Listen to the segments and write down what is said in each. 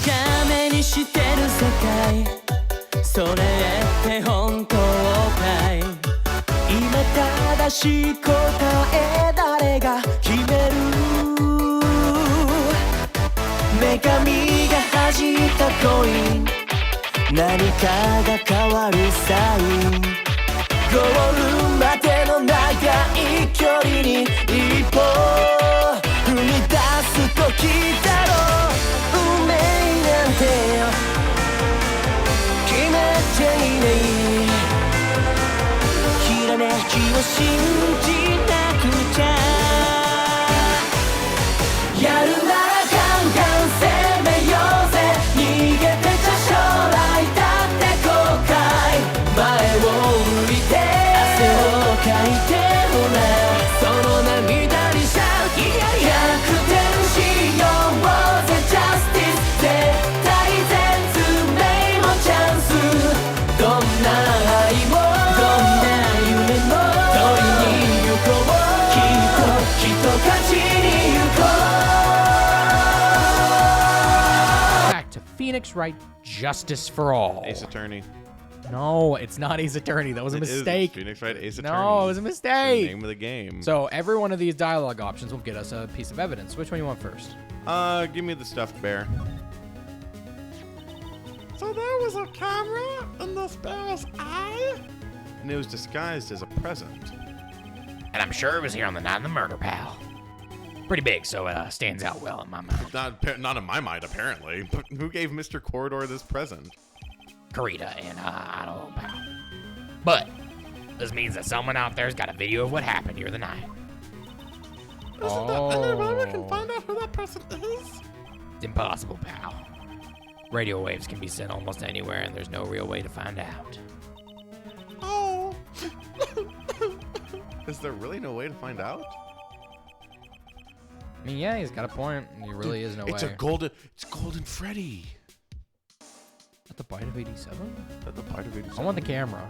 短めにしてる世界それって本当かい今正しい答え誰が決める女神が弾いたコイン何かが変わるサインゴールまでの長い距離に一歩踏み出す時だろう運命なんてよ決めちゃいないひらめきを信じなくちゃやるならガンガン攻めようぜ逃げてちゃ将来だって後悔前を向いて汗をかいてほらその涙にシャウト逆転しようぜジャスティス絶対絶命もチャンスどんな愛もどんな夢も取りに行こうきっと勝ちに行こう Back to Phoenix Wright Justice for All. Ace Attorney. No, it's not Ace Attorney. That was a mistake. Phoenix Wright Ace Attorney. No, it was a mistake. The name of the game. So every one of these dialogue options will get us a piece of evidence. Which one you want first? Give me the stuffed bear. So there was a camera in this bear's eye? And it was disguised as a present. And I'm sure it was here on the night of the murder, pal. Pretty big, so it stands out well in my mind. Not in my mind, apparently. But who gave Mr. Corridor this present? Karita, and I don't know, pal. But this means that someone out there's got a video of what happened here the night. Isn't there any way we can find out who that person is? It's impossible, pal. Radio waves can be sent almost anywhere, and there's no real way to find out. Oh. Is there really no way to find out? I mean, yeah, he's got a point. There really is no way. It's Golden Freddy. At the bite of 87? At the bite of 87. I want the camera.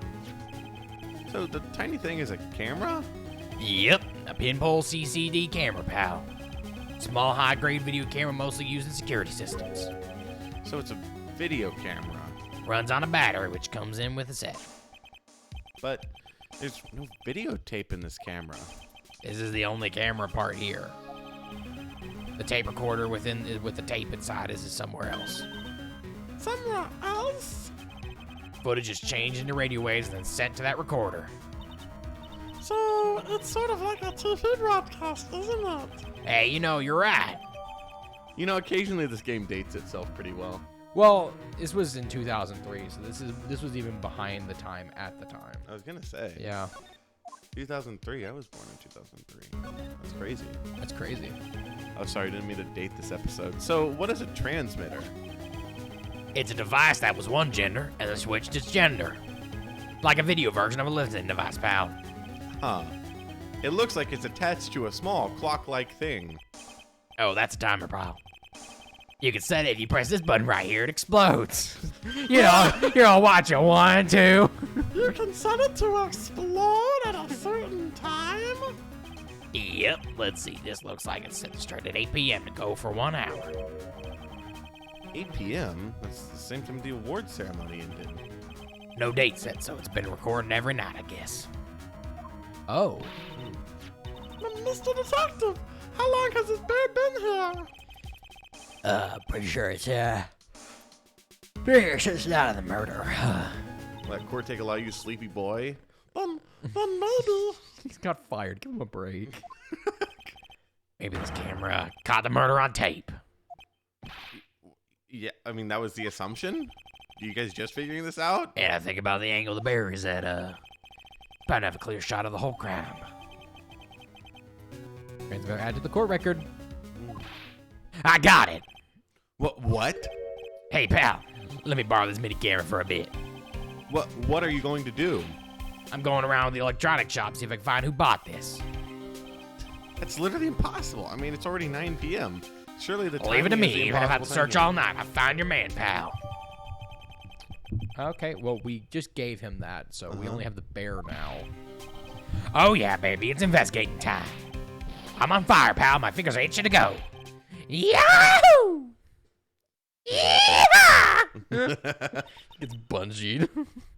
So the tiny thing is a camera? Yep, a pinhole CCD camera, pal. Small, high-grade video camera mostly used in security systems. So it's a video camera. Runs on a battery, which comes in with a set. But there's no videotape in this camera. This is the only camera part here. The tape recorder with the tape inside is somewhere else. Somewhere else? Footage is changed into radio waves and then sent to that recorder. So it's sort of like a TV broadcast, isn't it? Hey, you know, you're right. You know, occasionally this game dates itself pretty well. Well, this was in 2003, so this was even behind the time at the time. I was gonna say. Yeah. 2003. I was born in 2003. That's crazy. That's crazy. Oh, sorry, didn't mean to date this episode. So, what is a transmitter? It's a device that was one gender and then switched its gender. Like a video version of a listening device, pal. Huh. It looks like it's attached to a small clock-like thing. Oh, that's a timer, pal. You can set it if you press this button right here, it explodes. You know, watch it. 1, 2. You can set it to explode at a certain time? Yep, let's see. This looks like it's set to start at 8 p.m. to go for 1 hour. 8 p.m.? That's the same time the award ceremony ended. No date set, so it's been recording every night, I guess. Oh. Mr. Detective, how long has this bear been here? Pretty sure it's, pretty sure since the night of the murder. Let court take a lot of you, sleepy boy. Then maybe. He's got fired. Give him a break. Maybe this camera caught the murder on tape. Yeah, I mean, that was the assumption? You guys just figuring this out? And I think about the angle of the bear is that, trying to have a clear shot of the whole crime. Transmitter add to the court record. I got it. What? Hey, pal, let me borrow this mini camera for a bit. What are you going to do? I'm going around the electronic shop, see if I can find who bought this. That's literally impossible. I mean, it's already 9 p.m. Surely the Leave it to timing is me, the even if I have to impossible search thing all night. I found your man, pal. Okay, well, we just gave him that, so we only have the bear now. Oh, yeah, baby, it's investigating time. I'm on fire, pal. My fingers are itching to go. Yahoo! Yeah! Gets bungeed.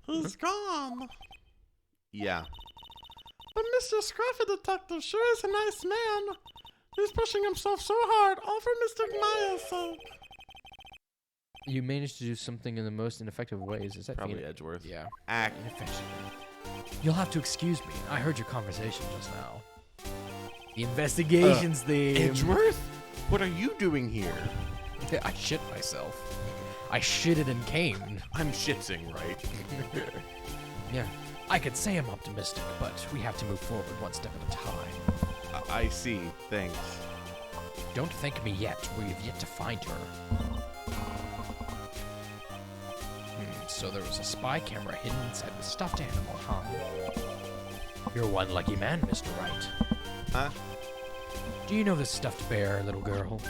He's gone. Yeah. But Mr. Scruffy Detective sure is a nice man. He's pushing himself so hard, all for Mr. Maya's sake. You managed to do something in the most ineffective ways. Is that Probably Phoenix? Edgeworth. Yeah. Act. Ineffective. You'll have to excuse me. I heard your conversation just now. The investigations theme. Edgeworth? What are you doing here? I shit myself. I shitted and came. I'm shitsing, right? Yeah. I could say I'm optimistic, but we have to move forward one step at a time. I see. Thanks. Don't thank me yet. We have yet to find her. So there was a spy camera hidden inside the stuffed animal, huh? You're one lucky man, Mr. Wright. Huh? Do you know this stuffed bear, little girl?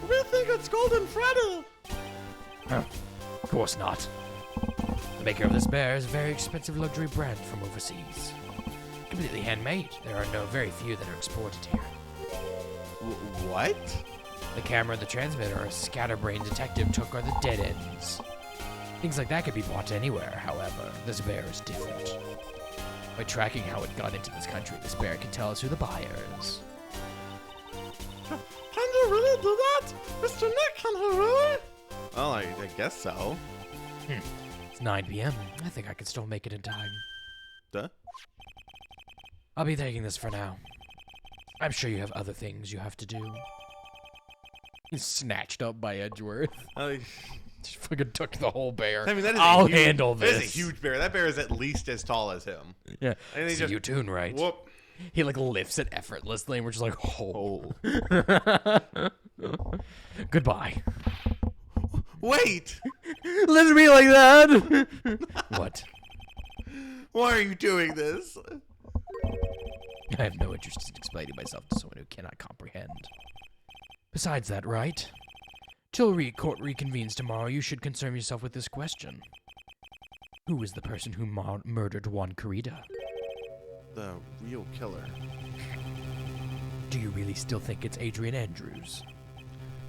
We think it's Golden Freddy. Huh. Of course not. The maker of this bear is a very expensive luxury brand from overseas. Completely handmade. There are very few that are exported here. What? The camera and the transmitter a scatterbrain detective took are the dead ends. Things like that could be bought anywhere, however. This bear is different. By tracking how it got into this country, this bear can tell us who the buyer is. Can you really do that? Mr. Nick, can he really? Well, I guess so. It's 9 p.m. I think I can still make it in time. Duh. I'll be taking this for now. I'm sure you have other things you have to do. He's snatched up by Edgeworth. Just fucking took the whole bear. I mean, that is I'll a huge, handle this. That is a huge bear. That bear is at least as tall as him. Yeah. And he See just you tune, right? Whoop. He like lifts it effortlessly, and we're just like, oh. Goodbye. Wait! Listen to me like that. What? Why are you doing this? I have no interest in explaining myself to someone who cannot comprehend. Besides that, right? Till court reconvenes tomorrow, you should concern yourself with this question. Who was the person who murdered Juan Corrida? The real killer. Do you really still think it's Adrian Andrews?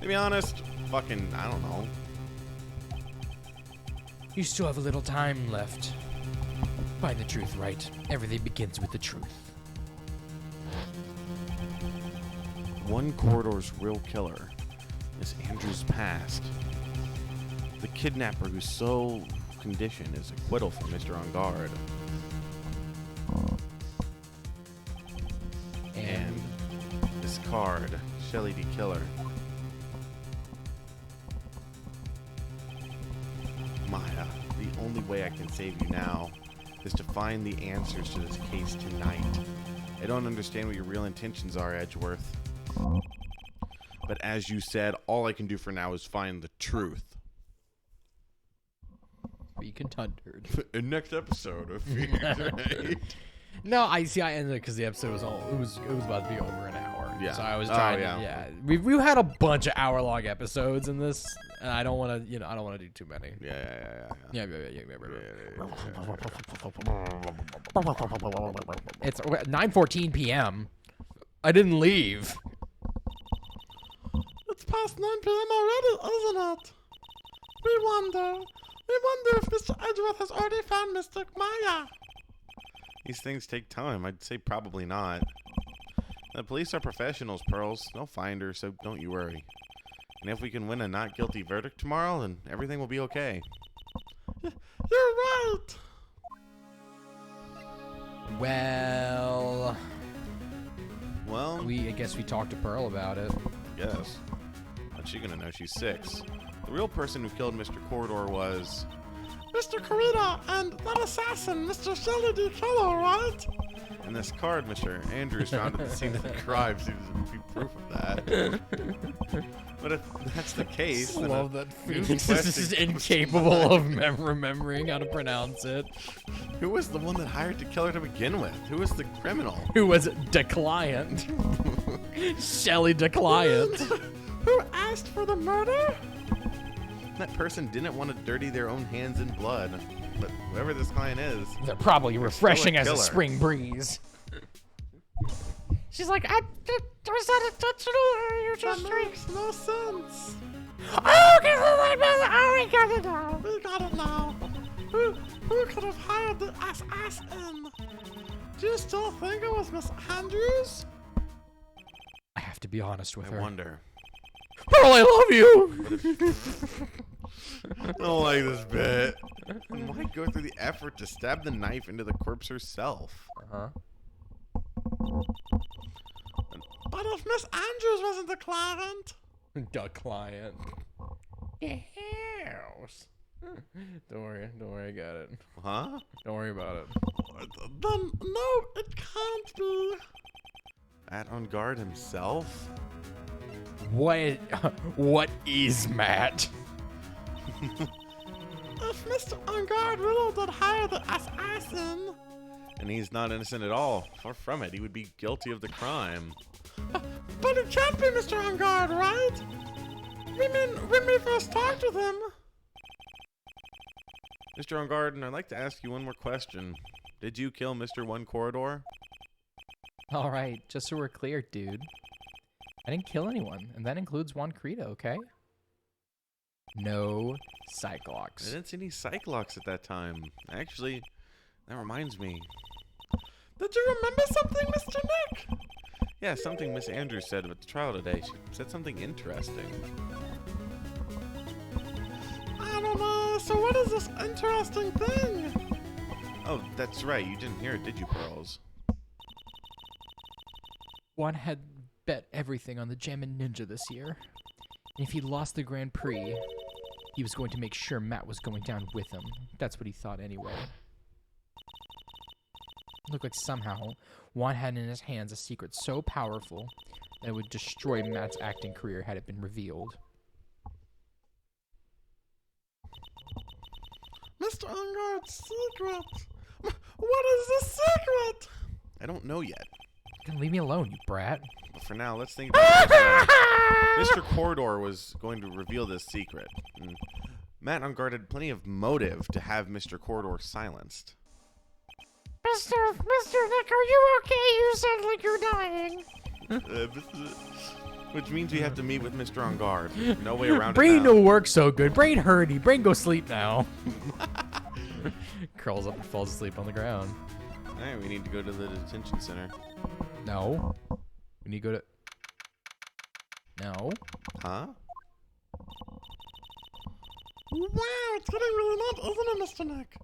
To be honest, fucking, I don't know. You still have a little time left. Find the truth, right? Everything begins with the truth. One corridor's real killer is Andrew's past. The kidnapper whose sole condition is acquittal from Mr. On Guard. And this card, Shelly D. Killer. Maya, the only way I can save you now is to find the answers to this case tonight. I don't understand what your real intentions are, Edgeworth. But as you said, all I can do for now is find the truth. Be contunded. In next episode of No, I ended it because the episode was it was about to be over an hour. Yeah. So I was trying yeah. to, yeah. We've had a bunch of hour-long episodes in this, and I don't want to, I don't want to do too many. Yeah. It's 9:14 p.m. I didn't leave. It's past 9 p.m. already, isn't it? We wonder if Mr. Edgeworth has already found Mr. Maya. These things take time. I'd say probably not. The police are professionals, Pearls. They'll find her, so don't you worry. And if we can win a not guilty verdict tomorrow, then everything will be okay. You're right. Well, Well, I guess we talked to Pearl about it. yes. What's she gonna know? She's 6. The real person who killed Mr. Corridor was... Mr. Corrida and that assassin, Mr. Shelly D. Killer, right? And this card Mr. Andrews found at the scene of the crime seems to be proof of that. But if that's the case, I then love a that new Phoenix is question just comes to incapable mind. of remembering how to pronounce it. Who was the one that hired the killer to begin with? Who was the criminal? Who was Decliant? Shelly Decliant. Who asked for the murder? That person didn't want to dirty their own hands in blood. But whoever this client is, They're probably refreshing as a killer. spring breeze. She's like, was that intentional or you That makes no sense. Oh, we got it now. We got it now. Who could have hired the assassin? Do you still think it was Miss Andrews? I have to be honest with I her. wonder. Pearl, I love you! I don't like this bit. Why go through the effort to stab the knife into the corpse herself? Uh-huh. But if Miss Andrews wasn't the client, The client. Yes. Don't worry, I got it. Huh? Don't worry about it. then no, it can't be. Matt on guard himself? What is Matt? If Mr. Ungard really did hire the assassin, And he's not innocent at all. Far from it. He would be guilty of the crime. but it can't be Mr. Ungard, right? We mean, when we first talked with him. Mr. On Guard, I'd like to ask you one more question. Did you kill Mr. One Corridor? All right, just so we're clear, dude. I didn't kill anyone, and that includes Juan Credo, okay? No I Cyclops. didn't see any Cyclops at that time. Actually, that reminds me. Did you remember something, Mr. Nick? Yeah, something Miss Andrews said at the trial today. She said something interesting. I don't know. So what is this interesting thing? Oh, that's right. You didn't hear it, did you, Pearls? Juan had bet everything on the Jammin' Ninja this year. And if he lost the Grand Prix, he was going to make sure Matt was going down with him. That's what he thought anyway. It looked like somehow Juan had in his hands a secret so powerful that it would destroy Matt's acting career had it been revealed. Mr. Ungard's secret. What is the secret? I don't know yet. Then leave me alone, you brat. But for now, let's think about this. Mr. Corridor was going to reveal this secret. And Matt on Guard had plenty of motive to have Mr. Corridor silenced. Mr. Nick, are you okay? You sound like you're dying. Which means we have to meet with Mr. On Guard. No way around Brain it now. don't work so good. Brain hurty. Brain go sleep now. Curls up and falls asleep on the ground. Alright, we need to go to the detention center. No. We need to go to... No. Huh? Wow, it's getting really late, isn't it, Mr. Nick?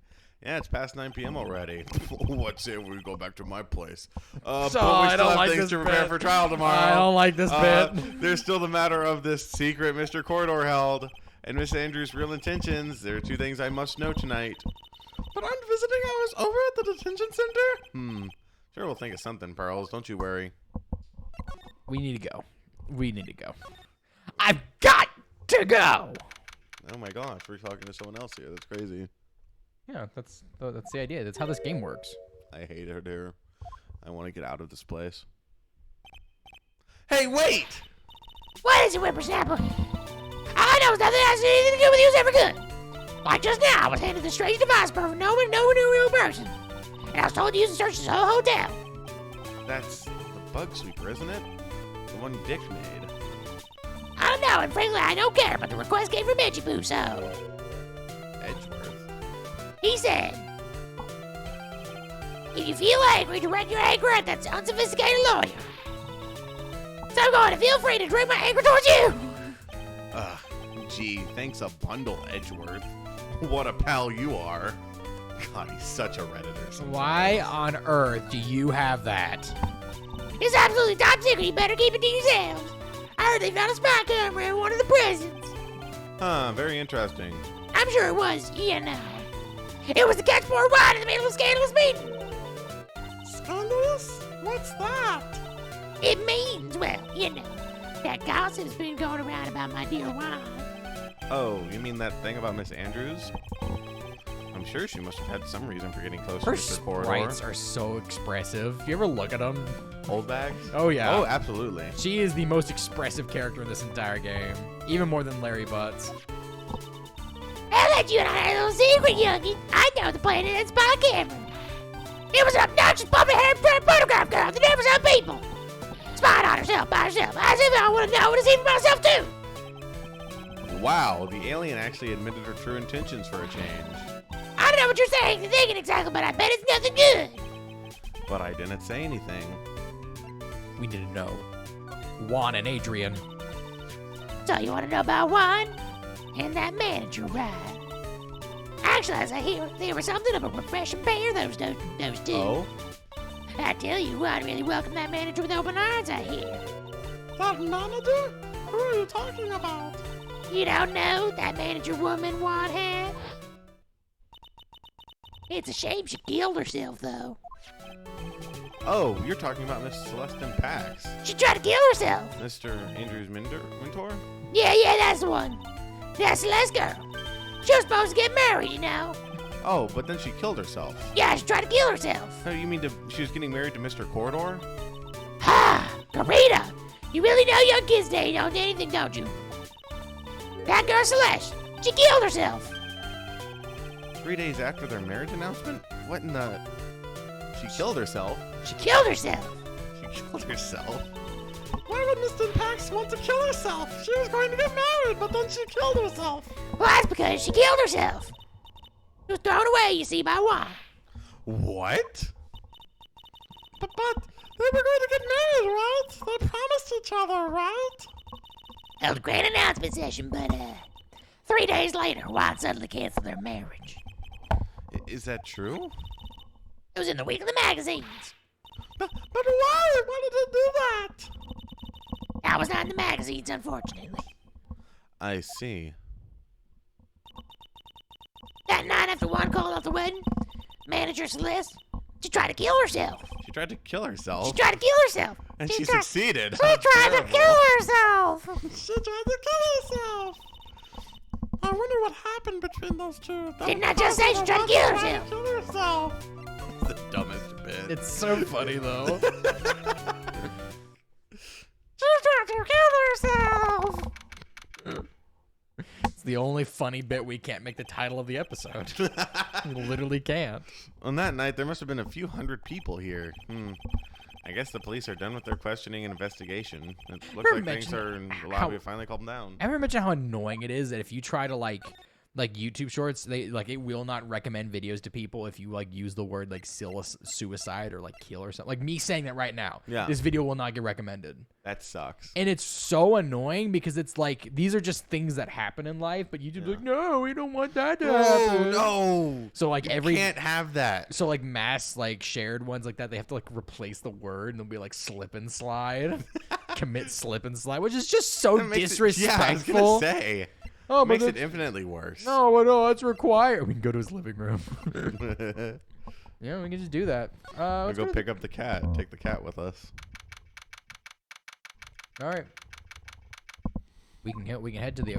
Yeah, it's past 9 p.m. already. What say we go back to my place? But So, we I still don't have like things this to prepare bit. for trial tomorrow. I don't like this bit. There's still the matter of this secret Mr. Corridor held and Miss Andrews' real intentions. There are two things I must know tonight. But aren't visiting hours over at the detention center? Sure, we'll think of something, Pearls. Don't you worry. We need to go. We need to go. I've got to go! Oh my gosh, we're talking to someone else here. That's crazy. Yeah, that's the idea. That's how this game works. I hate it here. I want to get out of this place. Hey, wait! What is it, whippersnapper? I know nothing has anything to do with you ever good. Like just now, I was handed the strange device from no one knew a real person. And I was told to use and search this whole hotel. That's the bug sweeper, isn't it? The one Dick made. I don't know, and frankly, I don't care, but the request came from Edgy Poo, so... Edgeworth? He said, if you feel angry, direct your anger at that unsophisticated lawyer. So I'm going to feel free to direct my anger towards you. Ugh, gee, thanks a bundle, Edgeworth. What a pal you are. God, he's such a Redditor. Why on earth do you have that? It's absolutely top secret. You better keep it to yourselves. I heard they found a spy camera in one of the prisons. Huh, very interesting. I'm sure it was, you know. It was the catch pour wine in the middle of a scandalous meeting. Scandalous? What's that? It means, well, you know, that gossip's been going around about my dear wife. Oh, you mean that thing about Miss Andrews? I'm sure she must have had some reason for getting close to Her Mr. Corridor. sprites are so expressive. You ever look at them? Old bags? Oh, yeah. Oh, absolutely. She is the most expressive character in this entire game. Even more than Larry Butts. I'll let you in on a little secret, youngin'. I know the plan in that spy camera. It was an obnoxious puppet-haired photograph girl that never saw people. Spying on herself by herself. As if I want to know what to see for myself, too. wow, the alien actually admitted her true intentions for a change. I don't know what you're saying, thinking exactly, but I bet it's nothing good. But I didn't say anything. We need to know. Juan and Adrian. So you want to know about Juan and that manager, right? Actually, as I hear, they were something of a refreshing pair, those two. Oh? I tell you, Juan really welcomed that manager with open arms, I hear. That manager? Who are you talking about? You don't know that manager woman Juan had? It's a shame she killed herself, though. Oh, you're talking about Miss Celestine Pax. She tried to kill herself. Mr. Andrew's mentor? Yeah, that's the one. That's Celeste's girl. She was supposed to get married, you know. Oh, but then she killed herself. Yeah, she tried to kill herself. Oh, you mean she was getting married to Mr. Corridor? Ha! Karita! You really know young kids today don't do anything, don't you? That girl Celeste, she killed herself. 3 days after their marriage announcement? What in the... She killed herself? She killed herself. She killed herself? Why would Mr. Pax want to kill herself? She was going to get married, but then she killed herself. Well, that's because she killed herself. She was thrown away, you see, by Juan. What? But they were going to get married, right? They promised each other, right? Held a grand announcement session, but 3 days later, Juan suddenly canceled their marriage. Is that true? It was in the weekly magazines. But why? Why did they do that? I was not in the magazines, unfortunately. I see. That night after Juan called off the wedding, manager Celeste, she tried to kill herself. She tried to kill herself? She tried to kill herself. And she succeeded. She tried to kill herself. She tried to kill herself. I wonder what happened between those two. Didn't I just say she tried to kill herself? Kill herself. It's the dumbest bit. It's so funny, though. She tried to kill herself. It's the only funny bit we can't make the title of the episode. We literally can't. On that night, there must have been a few hundred people here. I guess the police are done with their questioning and investigation. It looks like things are in the lobby. Finally calmed down. Ever mention how annoying it is that if you try to like YouTube Shorts, it will not recommend videos to people if you use the word suicide or kill or something. Like me saying that right now, this video will not get recommended. That sucks. And it's so annoying because it's these are just things that happen in life, but YouTube's like, no, we don't want that to happen. No. So you can't have that. So mass shared ones like that, they have to replace the word and they'll be slip and slide, commit slip and slide, which is just so disrespectful. Yeah, I was gonna say. Oh, it makes it infinitely worse. No, it's required. We can go to his living room. Yeah, we can just do that. Let's go pick up the cat. Take the cat with us. All right. We can head to the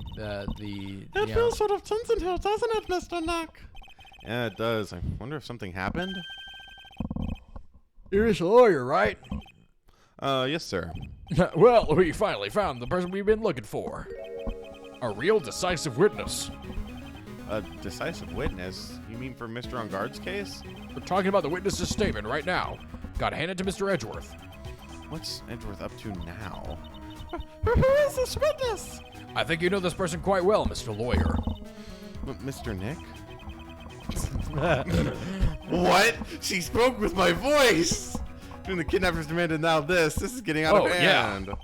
It feels sort of tense in here, doesn't it, Mr. Nick? Yeah, it does. I wonder if something happened. You're his lawyer, right? Yes, sir. Well, we finally found the person we've been looking for. A real decisive witness. A decisive witness? You mean for Mr. On Guard's case? We're talking about the witness's statement right now. Gotta hand it to Mr. Edgeworth. What's Edgeworth up to now? Who is this witness? I think you know this person quite well, Mr. Lawyer. Mr. Nick? What? She spoke with my voice! When the kidnappers demanded now this is getting out of hand. Yeah.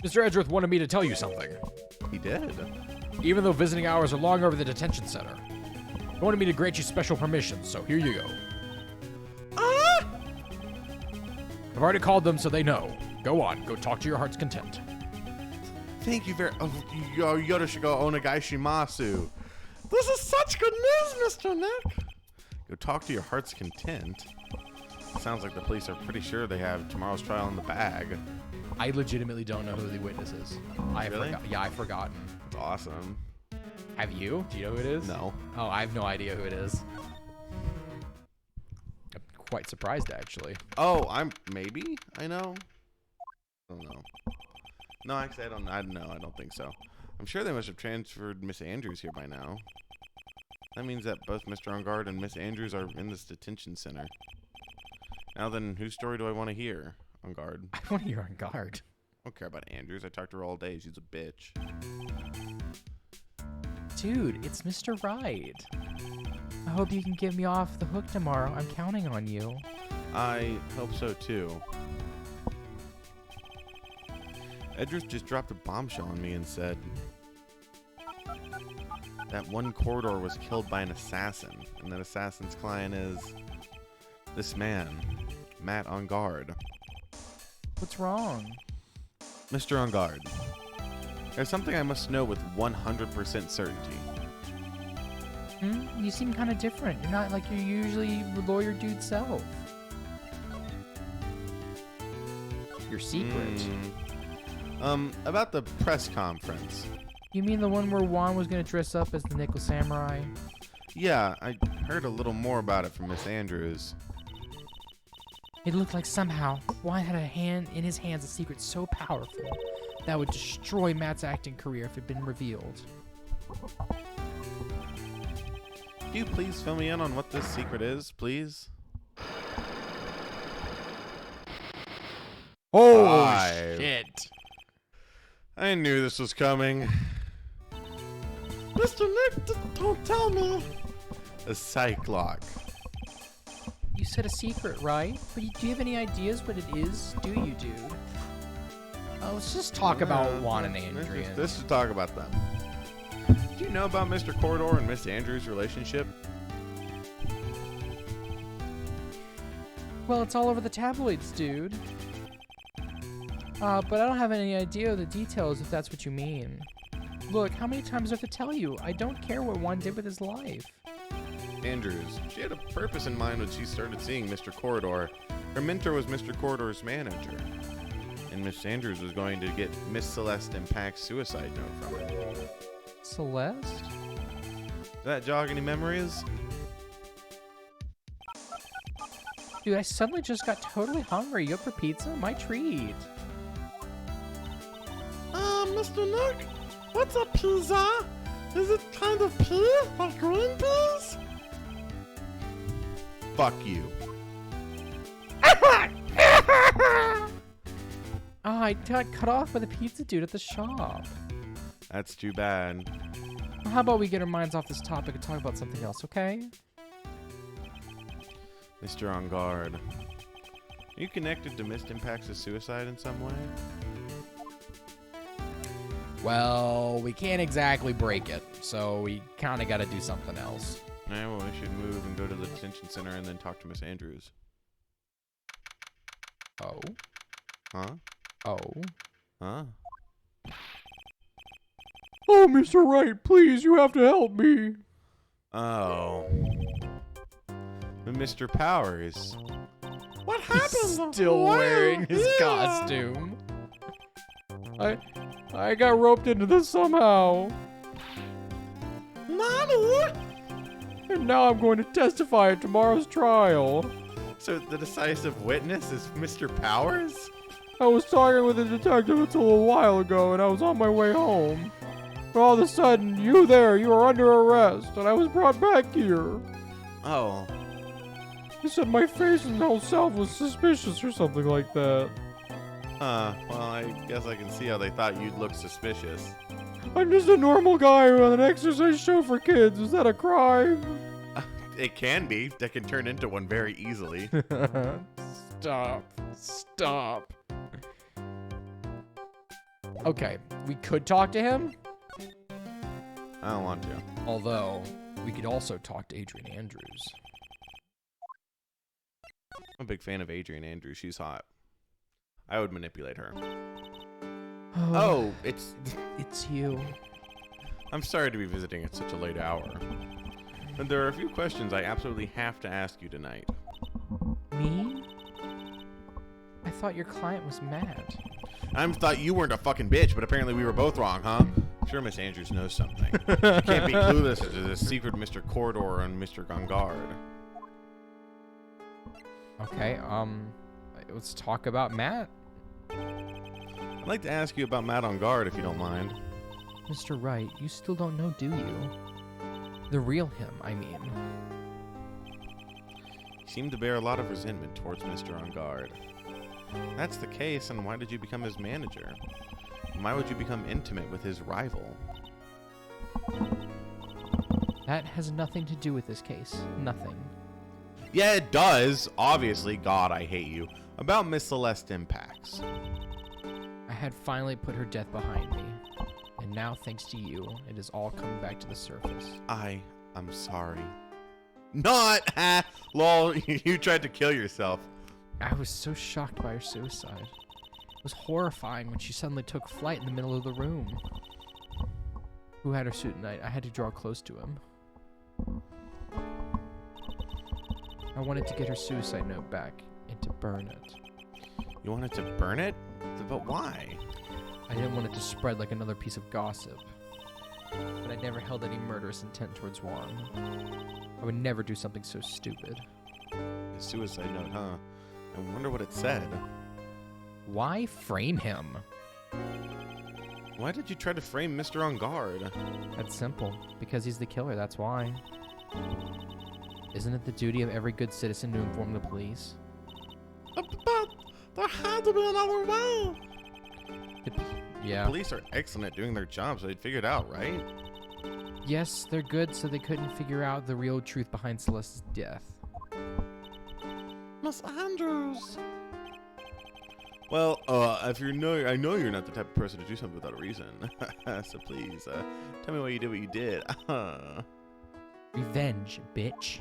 Mr. Edgeworth wanted me to tell you something. He did. Even though visiting hours are long over the detention center, he wanted me to grant you special permission, so here you go. I've already called them so they know. Go on, go talk to your heart's content. Thank you very Yoda Shigo Onegai Shimasu. This is such good news, Mr. Nick. Go talk to your heart's content. Sounds like the police are pretty sure they have tomorrow's trial in the bag. I legitimately don't know who the witness is. Really? I've forgotten. That's awesome. Have you? Do you know who it is? No. Oh, I have no idea who it is. I'm quite surprised, actually. Oh, maybe I know. I don't know. No, actually, I don't think so. I'm sure they must have transferred Miss Andrews here by now. That means that both Mr. On Guard and Miss Andrews are in this detention center. Now then, whose story do I want to hear? On Guard. I want to hear On Guard. I don't care about Andrews. I talked to her all day. She's a bitch. Dude, it's Mr. Wright. I hope you can get me off the hook tomorrow. I'm counting on you. I hope so too. Edris just dropped a bombshell on me and said that one corridor was killed by an assassin, and that assassin's client is this man, Matt On Guard. What's wrong? Mr. On Guard, there's something I must know with 100% certainty. You seem kind of different. You're not like your usually lawyer dude self. Your secret. About the press conference. You mean the one where Juan was gonna dress up as the Nickel Samurai? Yeah, I heard a little more about it from Miss Andrews. It looked like somehow Juan had in his hands a secret so powerful that would destroy Matt's acting career if it had been revealed. Could you please fill me in on what this secret is, please? Oh, shit. I knew this was coming. Mr. Nick, don't tell me. A psych lock. You said a secret, right? But do you have any ideas what it is? Do you, dude? Let's just talk about Juan and Andrea. Let's just talk about them. Do you know about Mr. Corridor and Miss Andrews' relationship? Well, it's all over the tabloids, dude. But I don't have any idea of the details if that's what you mean. Look, how many times do I have to tell you? I don't care what Juan did with his life. Andrews, she had a purpose in mind when she started seeing Mr. Corridor. Her mentor was Mr. Corridor's manager. And Miss Andrews was going to get Miss Celeste and Pack's suicide note from it. Celeste? Does that jog any memories? Dude, I suddenly just got totally hungry. You up for pizza? My treat. Mr. Nick, what's a pizza? Is it kind of pea, like green peas? Fuck you. I got cut off by the pizza dude at the shop. That's too bad. How about we get our minds off this topic and talk about something else, okay? Mr. On Guard. Are you connected to Mist Impacts' suicide in some way? Well, we can't exactly break it, so we kind of got to do something else. Yeah, well, we should move and go to the detention center and then talk to Miss Andrews. Oh? Huh? Oh? Huh? Oh, Mr. Wright, please, you have to help me. Oh. But Mr. Powers. What happened? Still Wow, wearing his yeah. costume. I got roped into this somehow. Nani? And now I'm going to testify at tomorrow's trial. So the decisive witness is Mr. Powers? I was talking with a detective until a while ago, and I was on my way home. But all of a sudden, you are under arrest, and I was brought back here. Oh. He said my face and whole self was suspicious or something like that. Well, I guess I can see how they thought you'd look suspicious. I'm just a normal guy who on an exercise show for kids. Is that a crime? It can be. That can turn into one very easily. Stop. Okay, we could talk to him. I don't want to. Although, we could also talk to Adrian Andrews. I'm a big fan of Adrian Andrews. She's hot. I would manipulate her. Oh, it's you. I'm sorry to be visiting at such a late hour. But there are a few questions I absolutely have to ask you tonight. Me? I thought your client was Matt. I thought you weren't a fucking bitch, but apparently we were both wrong, huh? I'm sure Miss Andrews knows something. She can't be clueless to the secret Mr. Corridor and Mr. On Guard. Okay, let's talk about Matt. I'd like to ask you about Matt On Guard, if you don't mind. Mr. Wright, you still don't know, do you? The real him, I mean. You seem to bear a lot of resentment towards Mr. On Guard. If that's the case, and why did you become his manager? And why would you become intimate with his rival? That has nothing to do with this case. Nothing. Yeah, it does. Obviously, God, I hate you. About Miss Celeste impacts. I had finally put her death behind me. And now, thanks to you, it is all coming back to the surface. I'm sorry. Not! Ha! Lol, you tried to kill yourself. I was so shocked by her suicide. It was horrifying when she suddenly took flight in the middle of the room. Who had her suit tonight? I had to draw close to him. I wanted to get her suicide note back and to burn it. You wanted to burn it? But why? I didn't want it to spread like another piece of gossip. But I never held any murderous intent towards Juan. I would never do something so stupid. A suicide note, huh? I wonder what it said. Why frame him? Why did you try to frame Mr. On Guard? That's simple. Because he's the killer, that's why. Isn't it the duty of every good citizen to inform the police? But there had to be another way. Yeah. Police are excellent at doing their job, so they'd figure it out, right? Yes, they're good, so they couldn't figure out the real truth behind Celeste's death. Miss Andrews. Well, I know you're not the type of person to do something without a reason. So please, tell me why you did what you did. Revenge, bitch.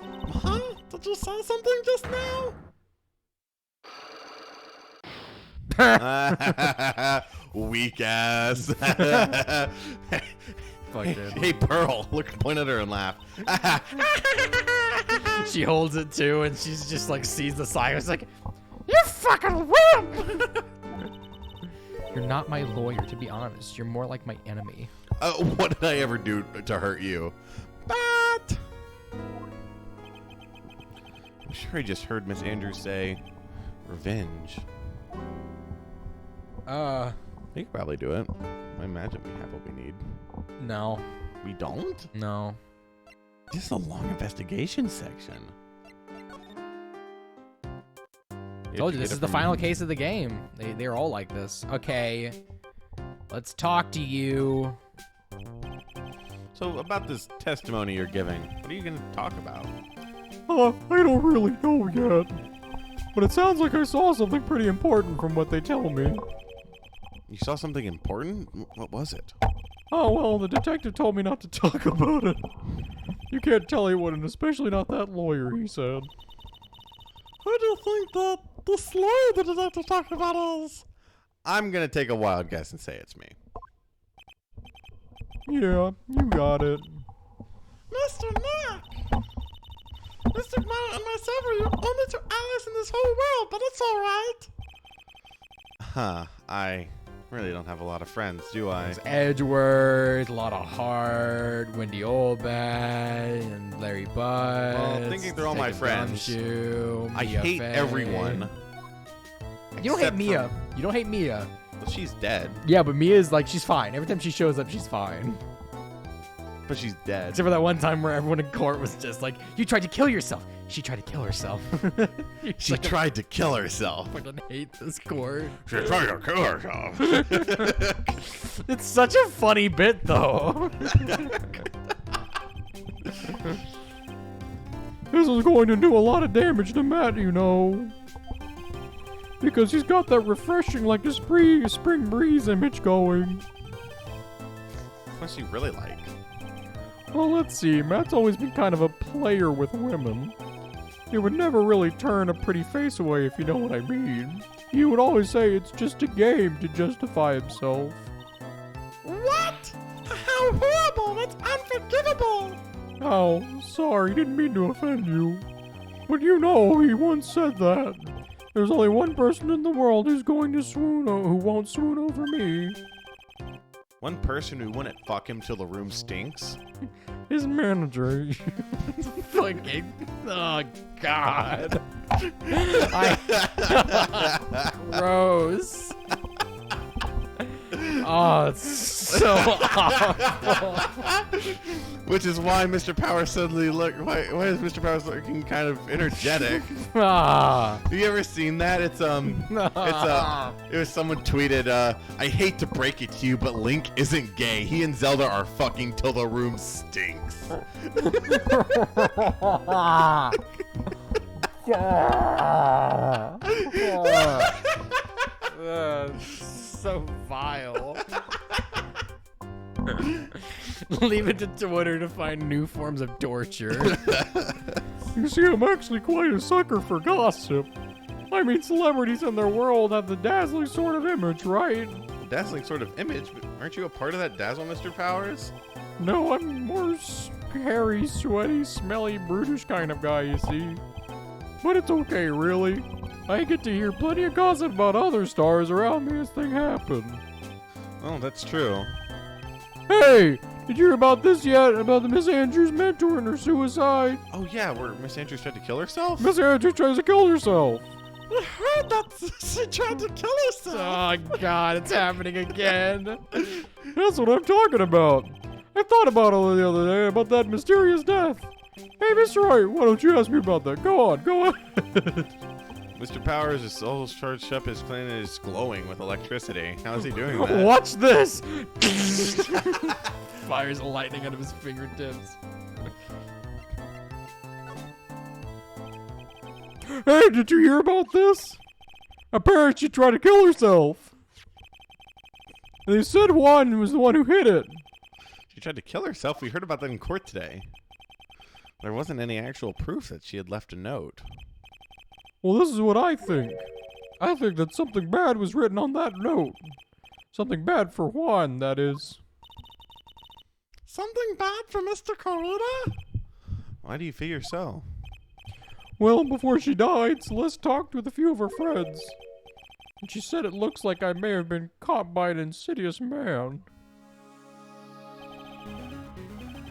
Huh? Did you say something just now? Weak ass. Fuck, dude. Hey, Pearl, look, point at her and laugh. She holds it too, and she's just like sees the sign. It's like, You fucking win! You're not my lawyer, to be honest. You're more like my enemy. What did I ever do to hurt you? But I'm sure I just heard Miss Andrews say, revenge. You could probably do it. I imagine we have what we need. No. We don't? No. This is a long investigation section. Told you, this is the final case of the game. They're all like this. Okay. Let's talk to you. So, about this testimony you're giving, what are you going to talk about? I don't really know yet. But it sounds like I saw something pretty important from what they tell me. You saw something important? What was it? Oh, well, the detective told me not to talk about it. You can't tell anyone, and especially not that lawyer, he said. Who do you think that this lawyer the detective talking about is? I'm going to take a wild guess and say it's me. Yeah, you got it. Mr. Nick! Mr. Mount and myself are your only two allies in this whole world, but it's alright. Huh, I really don't have a lot of friends, do I? There's Edgeworth, a lot of Hart, Wendy Olbad, and Larry Bud. Well, thinking they're all my friends. I hate everyone. You don't hate except Mia. You don't hate Mia. Well, she's dead, Yeah, but Mia's like, she's fine. Every time she shows up, she's fine. but she's dead. Except for that one time where everyone in court was just like, you tried to kill yourself. She tried to kill herself. She tried to kill herself. I fucking hate this court. She tried to kill herself. It's such a funny bit, though. This is going to do a lot of damage to Matt, you know. Because he's got that refreshing, like a spring breeze image going. What's she really like? Well, let's see. Matt's always been kind of a player with women. He would never really turn a pretty face away, if you know what I mean. He would always say it's just a game to justify himself. What? How horrible! That's unforgivable! Oh, sorry, didn't mean to offend you. But you know, he once said that. There's only one person in the world who's going to who won't swoon over me. One person who wouldn't fuck him till the room stinks? His manager. Fucking. Oh, God. Gross. Oh, it's so awful. Which is why Mr. Power suddenly why is Mr. Power looking kind of energetic? Ah. Have you ever seen that? It was someone tweeted, I hate to break it to you, but Link isn't gay. He and Zelda are fucking till the room stinks. So vile. Leave it to Twitter to find new forms of torture. You see, I'm actually quite a sucker for gossip. I mean, celebrities in their world have the dazzling sort of image, right? Dazzling sort of image, but aren't you a part of that dazzle, Mr. Powers? No, I'm more hairy, sweaty, smelly, brutish kind of guy, you see. But it's okay, really. I get to hear plenty of gossip about other stars around me as things happen. Oh, that's true. Hey, did you hear about this yet? About the Miss Andrews mentor and her suicide? Oh yeah, where Miss Andrews tried to kill herself? Miss Andrews tries to kill herself. I heard that she tried to kill herself. Oh god, it's happening again. That's what I'm talking about. I thought about it the other day, about that mysterious death. Hey, Mr. Wright, why don't you ask me about that? Go on, go on. Mr. Powers is all charged up. His planet is glowing with electricity. How is he doing that? Watch this! Fires lightning out of his fingertips. Hey, did you hear about this? Apparently she tried to kill herself. They said Juan was the one who hit it. She tried to kill herself. We heard about that in court today. There wasn't any actual proof that she had left a note. Well, this is what I think. I think that something bad was written on that note. Something bad for Juan, that is. Something bad for Mr. Corona? Why do you figure so? Well, before she died, Celeste talked with a few of her friends. And she said it looks like I may have been caught by an insidious man.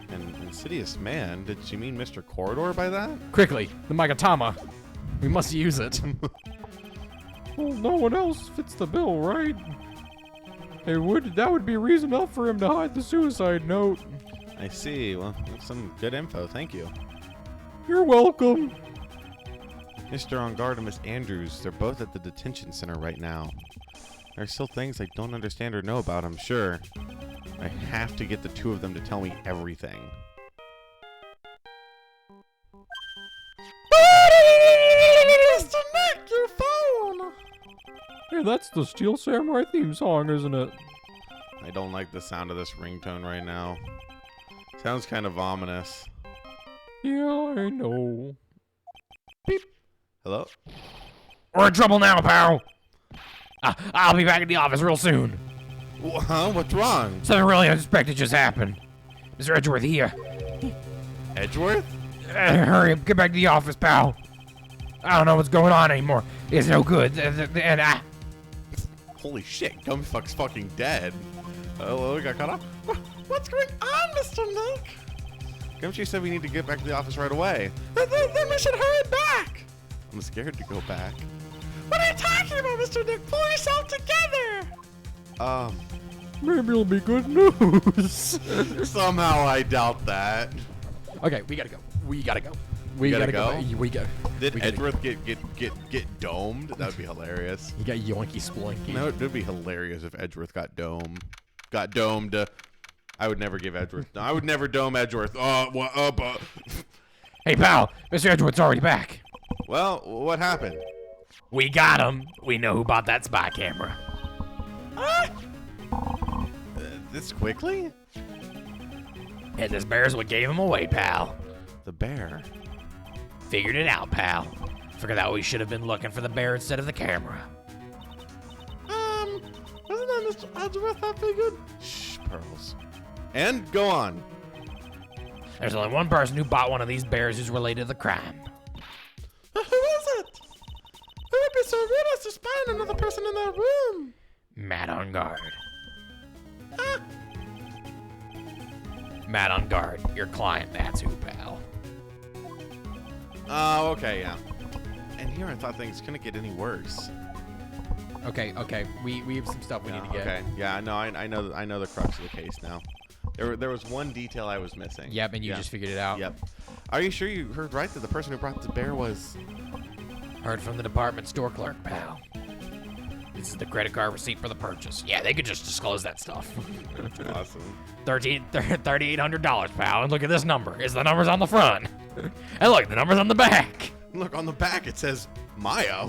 An insidious man? Did she mean Mr. Corridor by that? Quickly, the Magatama. We must use it. Well, no one else fits the bill, right? That would be reason enough for him to hide the suicide note. I see. Well, that's some good info. Thank you. You're welcome. Mr. On Guard and Miss Andrews, they're both at the detention center right now. There are still things I don't understand or know about, I'm sure. I have to get the two of them to tell me everything. Mr. Nick, your phone! Hey, that's the Steel Samurai theme song, isn't it? I don't like the sound of this ringtone right now. Sounds kind of ominous. Yeah, I know. Beep. Hello? We're in trouble now, pal. I'll be back in the office real soon. Huh? What's wrong? Something really unexpected just happened. Mr. Edgeworth here. Edgeworth? Hurry up, get back to the office, pal. I don't know what's going on anymore. It's no good. And Holy shit, Gumfuck's fucking dead. Oh, we got caught up? What's going on, Mr. Nick? Gumshoe said we need to get back to the office right away. Then we should hurry back. I'm scared to go back. What are you talking about, Mr. Nick? Pull yourself together. Maybe it'll be good news. Somehow I doubt that. Okay, we gotta go. We gotta go. We gotta go? We go. Did We gotta Edgeworth get domed? That would be hilarious. You got yoinky sploinky. No, it would be hilarious if Edgeworth got domed. I would never give Edgeworth. I would never dome Edgeworth. What up? hey, pal, Mr. Edgeworth's already back. Well, what happened? We got him. We know who bought that spy camera. This quickly? And this bear's what gave him away, pal. The bear. Figured it out, pal. Figured out we should have been looking for the bear instead of the camera. Isn't that Mr. Edgeworth that figured? Shh, Pearls. And go on. There's only one person who bought one of these bears who's related to the crime. Who is it? Who would be so rude as to spy on another person in that room? Matt on guard. Matt on guard. Your client, that's who, pal. Oh, okay, yeah. And here I thought things couldn't get any worse. Okay. We have some stuff we need to get. Okay. Yeah. No. I know the crux of the case now. There was one detail I was missing. Yep, and you just figured it out. Yep. Are you sure you heard right that the person who brought the bear was? Heard from the department store clerk, pal. This is the credit card receipt for the purchase. Yeah, they could just disclose that stuff. Awesome. $3,800, pal. And look at this number. It's the numbers on the front. And look, the numbers on the back. Look on the back. It says Maya.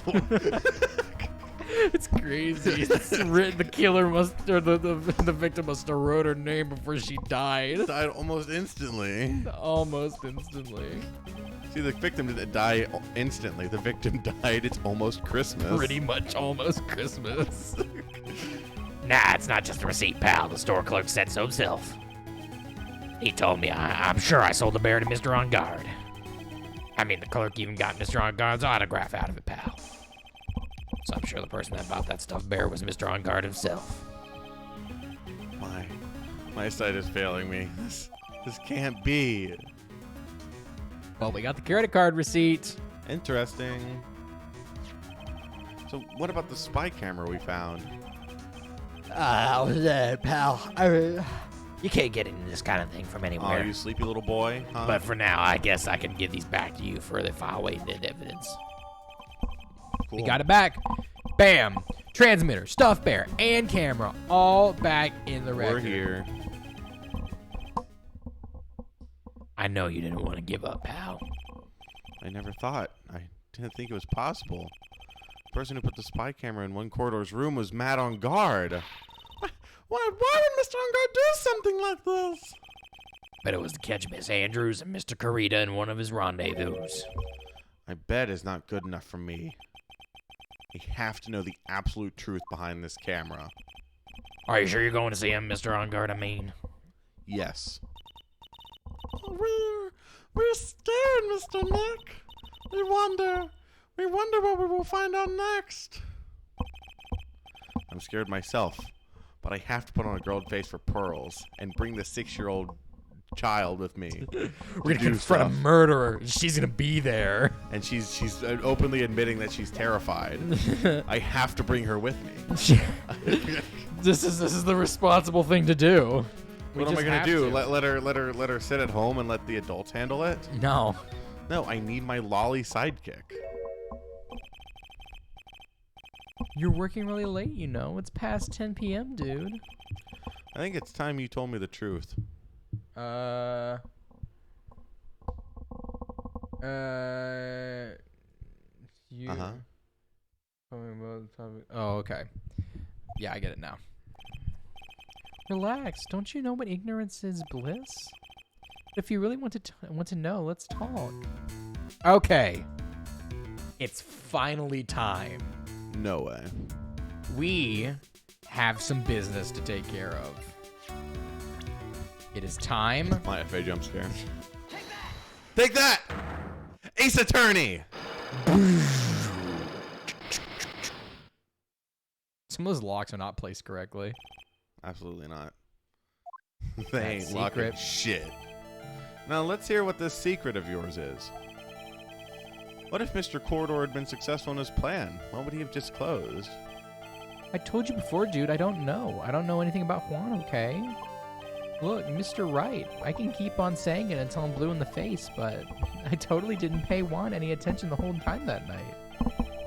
It's crazy. It's written, the killer must, or the victim must have wrote her name before she died. Died almost instantly. Almost instantly. See, the victim didn't die instantly. The victim died. It's almost Christmas. Pretty much almost Christmas. Nah, it's not just a receipt, pal. The store clerk said so himself. He told me I'm sure I sold the bear to Mr. On Guard. I mean, the clerk even got Mr. On Guard's autograph out of it, pal. So I'm sure the person that bought that stuffed bear was Mr. On Guard himself. My sight is failing me. This can't be. Well, we got the credit card receipt. Interesting. So what about the spy camera we found? Pal. You can't get into this kind of thing from Oh, anywhere. you sleepy little boy? Huh? But for now, I guess I can give these back to you for the file away evidence. Cool. We got it back. Bam. Transmitter, stuffed bear, and camera all back in the record. We're here. I know you didn't want to give up, pal. I never thought. I didn't think it was possible. The person who put the spy camera in one corridor's room was Matt On Guard. Why would Mr. On Guard do something like this? But it was to catch Miss Andrews and Mr. Carita in one of his rendezvous. My bet is not good enough for me. I have to know the absolute truth behind this camera. Are you sure you're going to see him, Mr. On Guard, I mean? Yes. We're scared, Mr. Nick. We wonder what we will find out next. I'm scared myself, but I have to put on a girl face for pearls and bring the 6-year-old child with me. We're gonna confront a murderer. She's gonna be there. And she's openly admitting that she's terrified. I have to bring her with me. This is the responsible thing to do. What am I gonna do? Let her sit at home and let the adults handle it? No. No, I need my lolly sidekick. You're working really late, you know. It's past 10 p.m., dude. I think it's time you told me the truth. You. Uh-huh. Oh, okay. Yeah, I get it now. Relax. Don't you know what ignorance is bliss? If you really want to know, let's talk. Okay. It's finally time. No way. We have some business to take care of. It is time. My FA jump scare. Take that! Ace Attorney! Some of those locks are not placed correctly. Absolutely not. They ain't locking secret. shit. Now let's hear what this secret of yours is. What if Mr. Corridor had been successful in his plan? What would he have disclosed? I told you before, dude, I don't know. I don't know anything about Juan, okay? Look, Mr. Wright, I can keep on saying it until I'm blue in the face, but I totally didn't pay Juan any attention the whole time that night.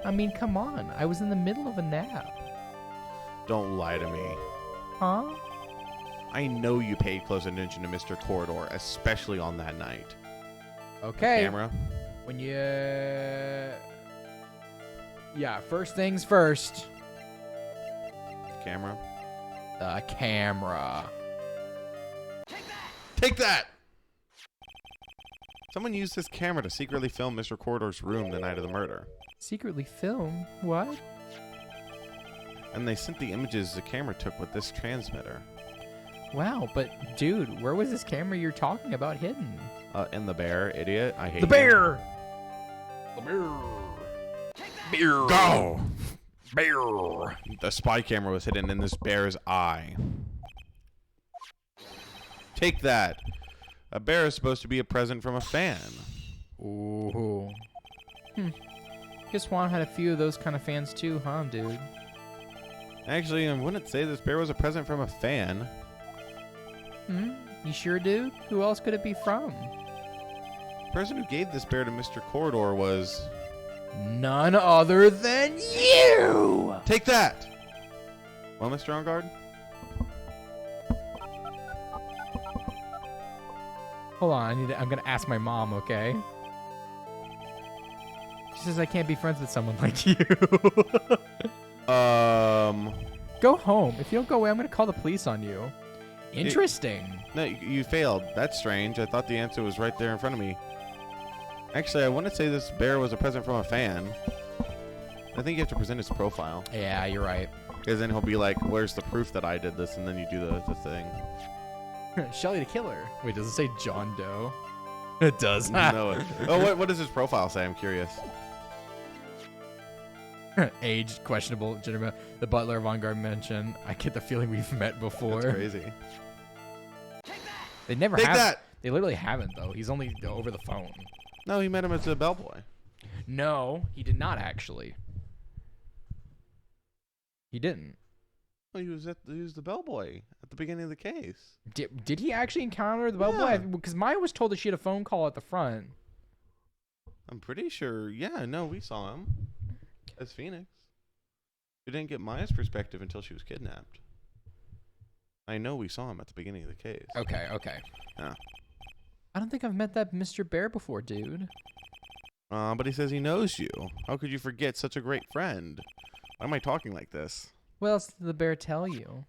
I mean, come on. I was in the middle of a nap. Don't lie to me. Huh? I know you paid close attention to Mr. Corridor, especially on that night. Okay. Camera. When you... Yeah, first things first. Camera. The camera. Take that! Someone used this camera to secretly film Mr. Corridor's room the night of the murder. Secretly film? What? And they sent the images the camera took with this transmitter. Wow, but dude, where was this camera you're talking about hidden? In the bear, idiot. I hate The you. bear! The bear! Beer. Go! Beer. The spy camera was hidden in this bear's eye. Take that. A bear is supposed to be a present from a fan. Ooh. Guess Juan had a few of those kind of fans too, huh, dude? Actually, I wouldn't say this bear was a present from a fan. You sure, dude? Who else could it be from? The person who gave this bear to Mr. Corridor was... None other than you! Take that! Well, Mr. On Guard? Hold on, I'm gonna ask my mom, okay? She says I can't be friends with someone like you. Go home. If you don't go away, I'm gonna call the police on you. Interesting. No, you failed. That's strange. I thought the answer was right there in front of me. Actually, I want to say this bear was a present from a fan. I think you have to present his profile. Yeah, you're right. Because then he'll be like, where's the proof that I did this? And then you do the thing. Shelly the Killer. Wait, does it say John Doe? It does. No. Oh, what does his profile say? I'm curious. Age, questionable, gender. The butler of On-Guard mentioned. I get the feeling we've met before. That's crazy. They never Take have. that! They literally haven't, though. He's only over the phone. No, he met him as a bellboy. No, he did not actually. He didn't. Well, he was the bellboy at the beginning of the case. Did he actually encounter the bellboy? Yeah. Because Maya was told that she had a phone call at the front. I'm pretty sure. Yeah, no, we saw him as Phoenix. We didn't get Maya's perspective until she was kidnapped. I know we saw him at the beginning of the case. Okay. Yeah. I don't think I've met that Mr. Bear before, dude. But he says he knows you. How could you forget such a great friend? Why am I talking like this? What else did the bear tell you?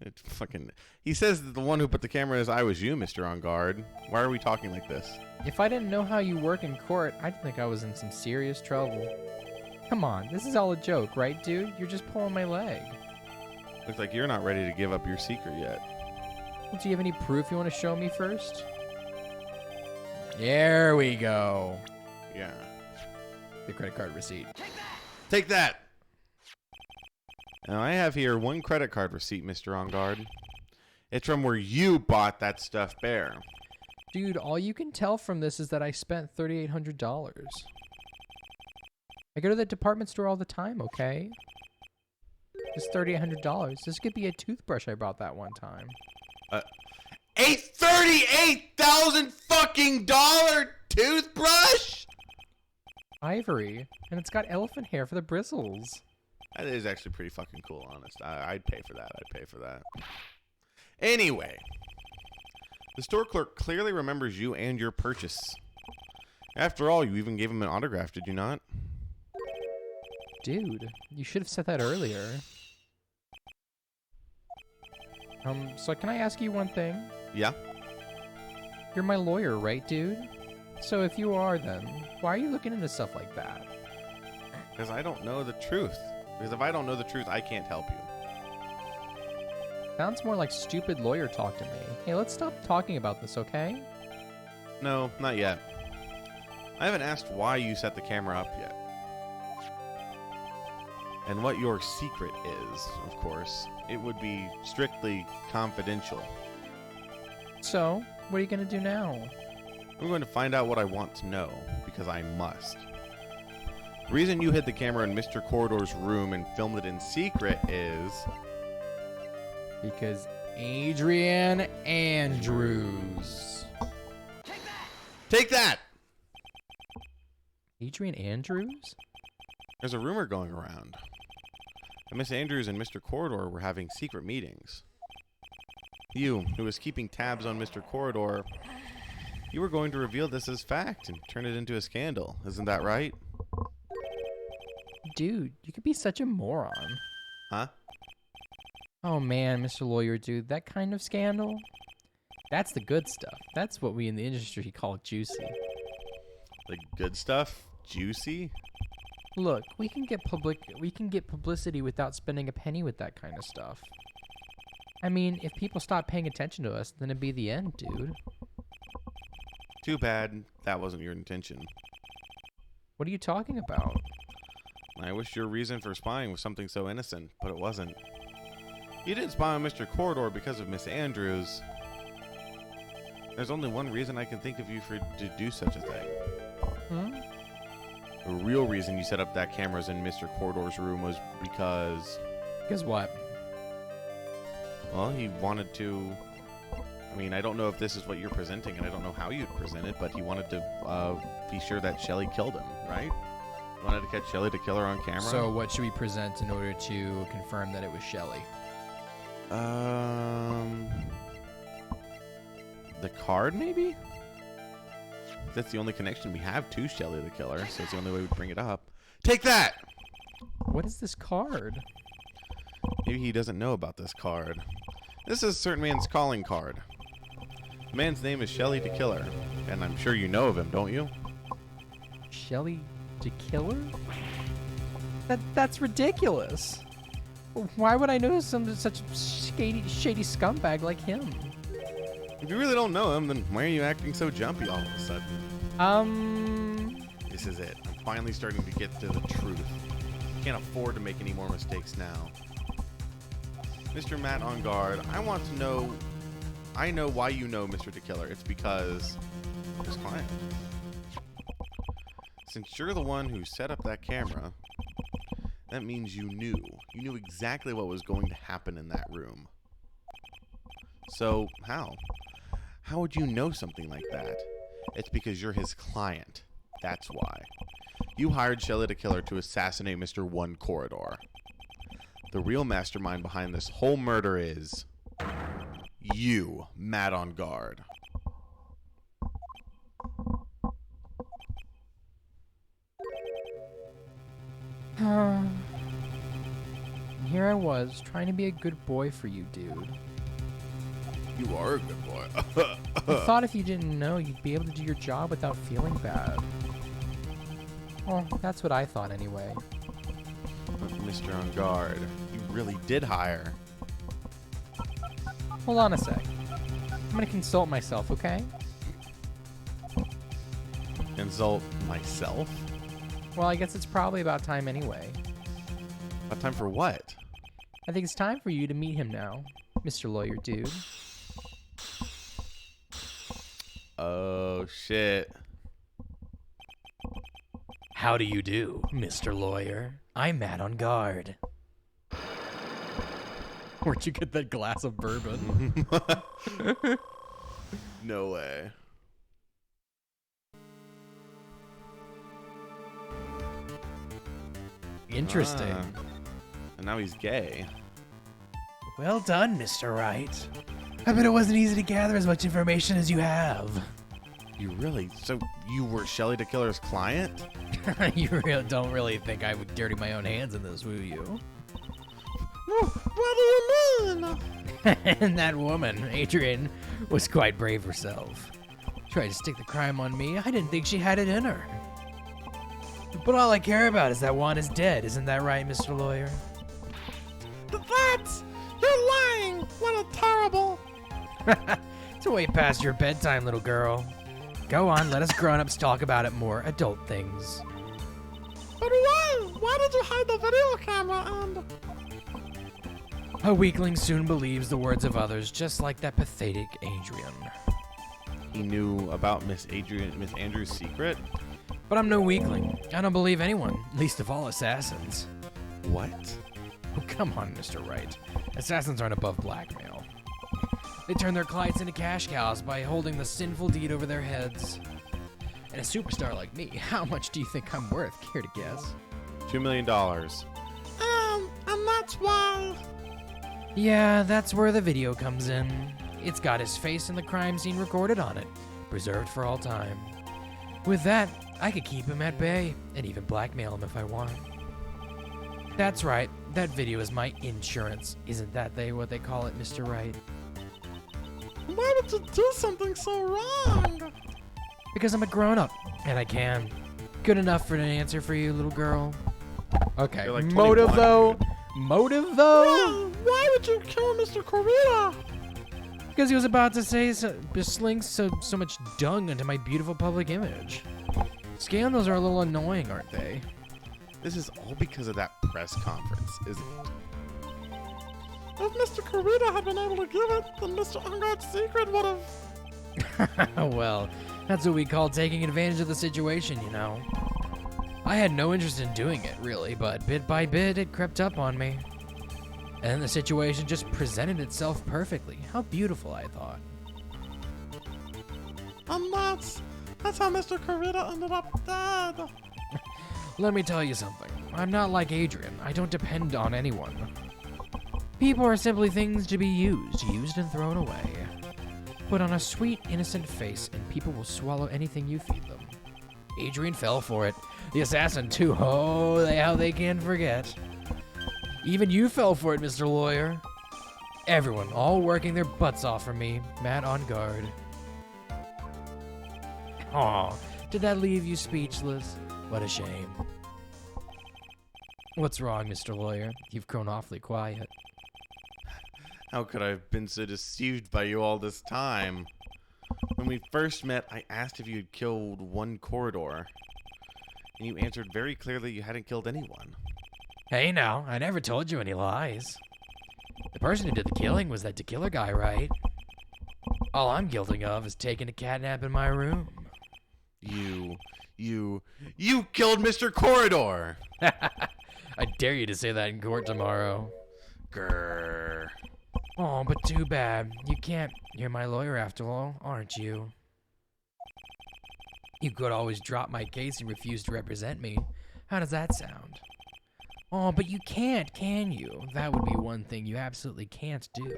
It's fucking... He says that the one who put the camera in his eye was you, Mr. On Guard. Why are we talking like this? If I didn't know how you work in court, I'd think I was in some serious trouble. Come on, this is all a joke, right, dude? You're just pulling my leg. Looks like you're not ready to give up your secret yet. Well, do you have any proof you want to show me first? There we go. Yeah. The credit card receipt. Take that! Now, I have here one credit card receipt, Mr. On Guard. It's from where you bought that stuffed bear. Dude, all you can tell from this is that I spent $3,800. I go to the department store all the time, okay? It's $3,800. This could be a toothbrush I bought that one time. A $38,000 fucking toothbrush? Ivory, and it's got elephant hair for the bristles. That is actually pretty fucking cool, honest. I'd pay for that. I'd pay for that. Anyway, the store clerk clearly remembers you and your purchase. After all, you even gave him an autograph, did you not? Dude, you should have said that earlier. So can I ask you one thing? Yeah? You're my lawyer, right, dude? So if you are, then why are you looking into stuff like that? Because I don't know the truth. Because if I don't know the truth, I can't help you. Sounds more like stupid lawyer talk to me. Hey, let's stop talking about this, okay? No, not yet. I haven't asked why you set the camera up yet. And what your secret is, of course. It would be strictly confidential. So, what are you gonna do now? I'm going to find out what I want to know, because I must. The reason you hid the camera in Mr. Corridor's room and filmed it in secret is... Because Adrian Andrews. Take that! Adrian Andrews? There's a rumor going around. That Miss Andrews and Mr. Corridor were having secret meetings. You, who was keeping tabs on Mr. Corridor, you were going to reveal this as fact and turn it into a scandal. Isn't that right? Dude, you could be such a moron. Huh? Oh man, Mr. Lawyer Dude, that kind of scandal? That's the good stuff. That's what we in the industry call juicy. The good stuff? Juicy? Look, we can get publicity without spending a penny with that kind of stuff. I mean, if people stop paying attention to us, then it'd be the end, dude. Too bad that wasn't your intention. What are you talking about? I wish your reason for spying was something so innocent, but it wasn't. You didn't spy on Mr. Corridor because of Miss Andrews. There's only one reason I can think of you to do such a thing. Hmm? The real reason you set up that cameras in Mr. Corridor's room was because, Guess what? well, he wanted to. I mean, I don't know if this is what you're presenting, and I don't know how you'd present it, but he wanted to be sure that Shelly killed him, right? He wanted to catch Shelly to kill her on camera. So what should we present in order to confirm that it was Shelly? The card, maybe? That's the only connection we have to Shelly the killer, so it's the only way we'd bring it up. Take that! What is this card? Maybe he doesn't know about this card. This is a certain man's calling card. The man's name is Shelly the Killer, and I'm sure you know of him, don't you? Shelly the Killer? That's ridiculous. Why would I know such a shady scumbag like him? If you really don't know him, then why are you acting so jumpy all of a sudden? This is it. I'm finally starting to get to the truth. Can't afford to make any more mistakes now. Mr. Matt on guard, I want to know. I know why you know Mr. the Killer. It's because of his client. Since you're the one who set up that camera, that means you knew. You knew exactly what was going to happen in that room. So, how? How would you know something like that? It's because you're his client. That's why. You hired Shelly the Killer to assassinate Mr. One Corridor. The real mastermind behind this whole murder is you, Matt on guard. Here I was, trying to be a good boy for you, dude. You are a good boy. I thought if you didn't know, you'd be able to do your job without feeling bad. Well, that's what I thought anyway. Mr. On guard, you really did hire. Hold on a sec. I'm gonna consult myself, okay? Insult myself? Well, I guess it's probably about time anyway. About time for what? I think it's time for you to meet him now, Mr. Lawyer Dude. Oh, shit. How do you do, Mr. Lawyer? I'm Matt on guard. Where'd you get that glass of bourbon? No way. Interesting. And now he's gay. Well done, Mr. Wright. I bet it wasn't easy to gather as much information as you have. You really? So you were Shelly the Killer's client? You don't really think I would dirty my own hands in this, will you? What do you mean? And that woman, Adrian, was quite brave herself. Tried to stick the crime on me. I didn't think she had it in her. But all I care about is that Juan is dead. Isn't that right, Mr. Lawyer? That's... You're lying! What a terrible... It's way past your bedtime, little girl. Go on, let us grown-ups talk about it more. Adult things. But why? Why did you hide the video camera and... A weakling soon believes the words of others, just like that pathetic Adrian. He knew about Miss Andrews' secret? But I'm no weakling. I don't believe anyone, least of all assassins. What? Oh, come on, Mr. Wright. Assassins aren't above blackmail. They turn their clients into cash cows by holding the sinful deed over their heads. And a superstar like me, how much do you think I'm worth? Care to guess? $2 million. And that's why... Yeah, that's where the video comes in. It's got his face and the crime scene recorded on it, preserved for all time. With that, I could keep him at bay, and even blackmail him if I want. That's right, that video is my insurance. Isn't that what they call it, Mr. Wright? Why would you do something so wrong? Because I'm a grown-up, and I can. Good enough for an answer for you, little girl. Okay, You're like motive 21, though? dude. Motive though? Well, why would you kill Mr. Corita? Because he was about to say sling so much dung into my beautiful public image. Scandals are a little annoying, aren't they? This is all because of that press conference, isn't it? If Mr. Corita had been able to give it, then Mr. Unguard's secret would have... Well, that's what we call taking advantage of the situation, you know. I had no interest in doing it, really, but bit by bit it crept up on me. And then the situation just presented itself perfectly. How beautiful, I thought. And that's how Mr. Kurita ended up dead. Let me tell you something. I'm not like Adrian. I don't depend on anyone. People are simply things to be used and thrown away. Put on a sweet, innocent face, and people will swallow anything you feed them. Adrian fell for it. The assassin, too. Oh, how they can forget. Even you fell for it, Mr. Lawyer. Everyone, all working their butts off for me. Matt on guard. Aw, did that leave you speechless? What a shame. What's wrong, Mr. Lawyer? You've grown awfully quiet. How could I have been so deceived by you all this time? When we first met, I asked if you had killed one corridor, and you answered very clearly you hadn't killed anyone. Hey now, I never told you any lies. The person who did the killing was that tequila guy, right? All I'm guilty of is taking a catnap in my room. You killed Mr. Corridor! I dare you to say that in court tomorrow. Grrr. Oh, but too bad. You can't. You're my lawyer after all, aren't you? You could always drop my case and refuse to represent me. How does that sound? Oh, but you can't, can you? That would be one thing you absolutely can't do.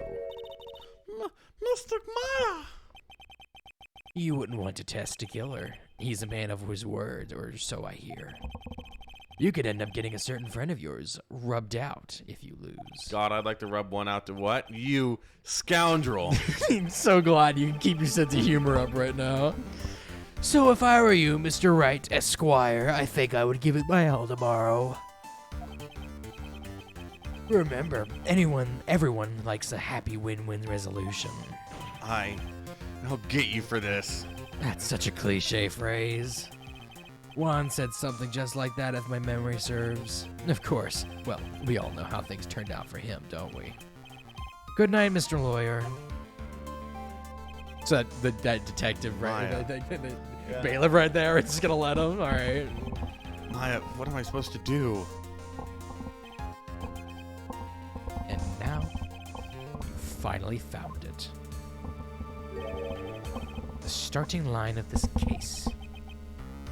Mystic Maya! You wouldn't want to test a killer. He's a man of his word, or so I hear. You could end up getting a certain friend of yours rubbed out if you lose. God, I'd like to rub one out to what? You scoundrel. I'm so glad you can keep your sense of humor up right now. So if I were you, Mr. Wright, Esquire, I think I would give it my all tomorrow. Remember, everyone likes a happy win-win resolution. I'll get you for this. That's such a cliche phrase. Juan said something just like that if my memory serves. Of course. Well, we all know how things turned out for him, don't we? Good night, Mr. Lawyer. So that detective, right? Maya. The bailiff right there, it's just gonna let him? Alright. Maya, what am I supposed to do? And now, you finally found it. The starting line of this case.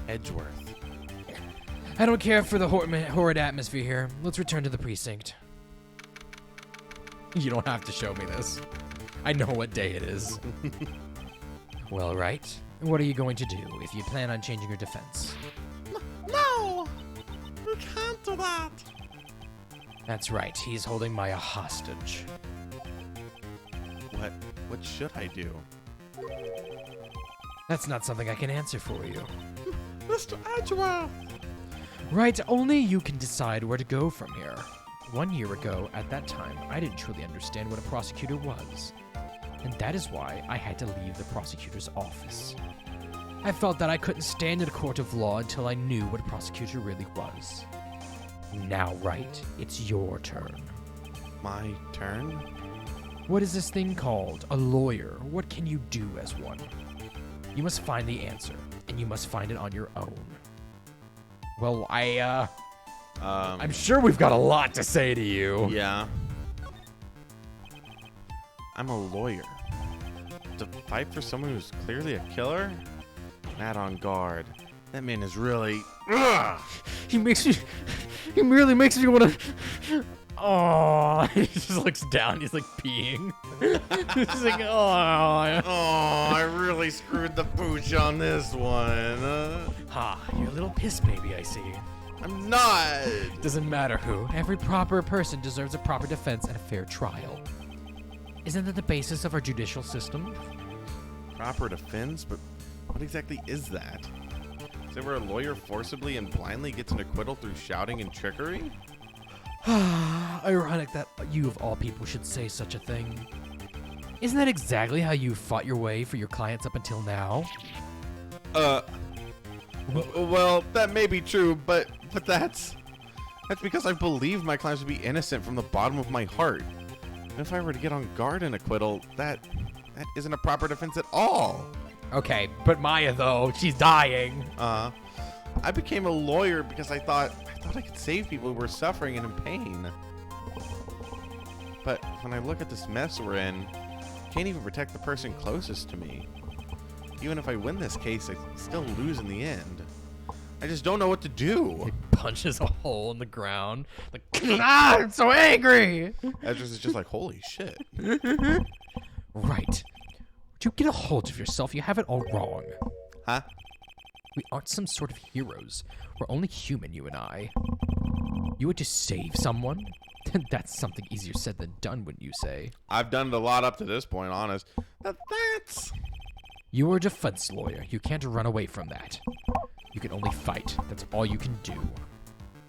Edgeworth. I don't care for the horrid atmosphere here. Let's return to the precinct. You don't have to show me this. I know what day it is. Well, Wright, what are you going to do if you plan on changing your defense? No! We can't do that! That's right, he's holding Maya hostage. What should I do? That's not something I can answer for you. Mr. Edgeworth! Right, only you can decide where to go from here. 1 year ago, at that time, I didn't truly understand what a prosecutor was. And that is why I had to leave the prosecutor's office. I felt that I couldn't stand in a court of law until I knew what a prosecutor really was. Now, Wright, it's your turn. My turn? What is this thing called? A lawyer. What can you do as one? You must find the answer, and you must find it on your own. Well, I'm sure we've got a lot to say to you. Yeah. I'm a lawyer. To fight for someone who's clearly a killer? Matt on guard. That man is really... Ugh! He really makes me want to... Oh, he just looks down. He's like peeing. He's like, oh. Oh, I really screwed the pooch on this one. Ha, you're a little piss baby, I see. I'm not. Doesn't matter who. Every proper person deserves a proper defense and a fair trial. Isn't that the basis of our judicial system? Proper defense? But what exactly is that? Is that where a lawyer forcibly and blindly gets an acquittal through shouting and trickery? Ironic that you of all people should say such a thing. Isn't that exactly how you fought your way for your clients up until now? Well, that may be true, but that's because I believe my clients would be innocent from the bottom of my heart. And if I were to get on guard and acquittal, that isn't a proper defense at all. Okay, but Maya though, she's dying. But I became a lawyer because I thought I could save people who were suffering and in pain. But when I look at this mess we're in, I can't even protect the person closest to me. Even if I win this case, I still lose in the end. I just don't know what to do. He punches a hole in the ground. Like, I'm so angry! Edris is just like, holy shit. Right. Would you get a hold of yourself? You have it all wrong. Huh? We aren't some sort of heroes. We're only human, you and I. You would just save someone? That's something easier said than done, wouldn't you say? I've done it a lot up to this point, honest. That's... You are a defense lawyer. You can't run away from that. You can only fight. That's all you can do.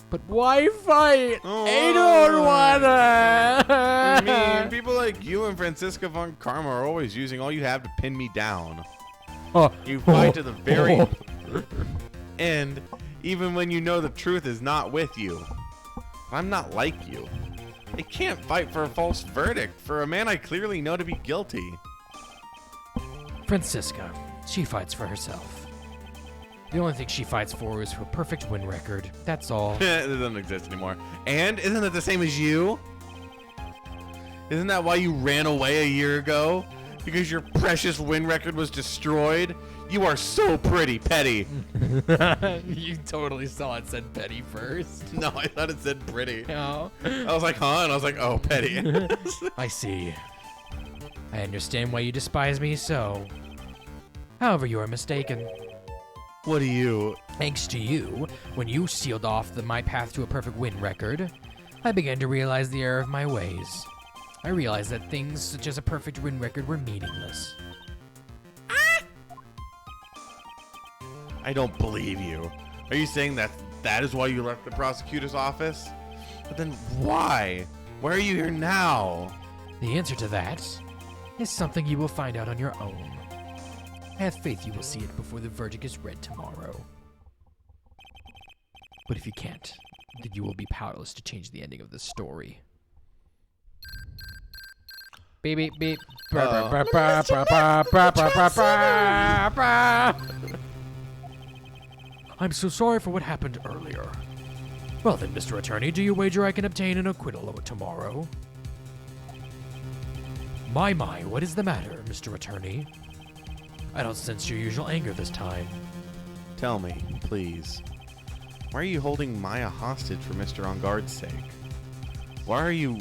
But why fight? I don't wanna. I mean, people like you and Francisca von Karma are always using all you have to pin me down. You fight to the very end, even when you know the truth is not with you. I'm not like you. I can't fight for a false verdict for a man I clearly know to be guilty. Francisca, she fights for herself. The only thing she fights for is her perfect win record. That's all. It doesn't exist anymore. And isn't it the same as you? Isn't that why you ran away a year ago? Because your precious win record was destroyed? You are so pretty, Petty. You totally saw it said Petty first. No, I thought it said pretty. No. I was like, huh? And I was like, oh, Petty. I see. I understand why you despise me so. However, you are mistaken. What do you... Thanks to you, when you sealed off my path to a perfect win record, I began to realize the error of my ways. I realized that things such as a perfect win record were meaningless. I don't believe you. Are you saying that is why you left the prosecutor's office? But then why? Why are you here now? The answer to that is something you will find out on your own. I have faith you will see it before the verdict is read tomorrow. But if you can't, then you will be powerless to change the ending of this story. Beep beep beep. I'm so sorry for what happened earlier. Well then, Mr. Attorney, do you wager I can obtain an acquittal tomorrow? My, what is the matter, Mr. Attorney? I don't sense your usual anger this time. Tell me, please. Why are you holding Maya hostage for Mr. On Guard's sake? Why are you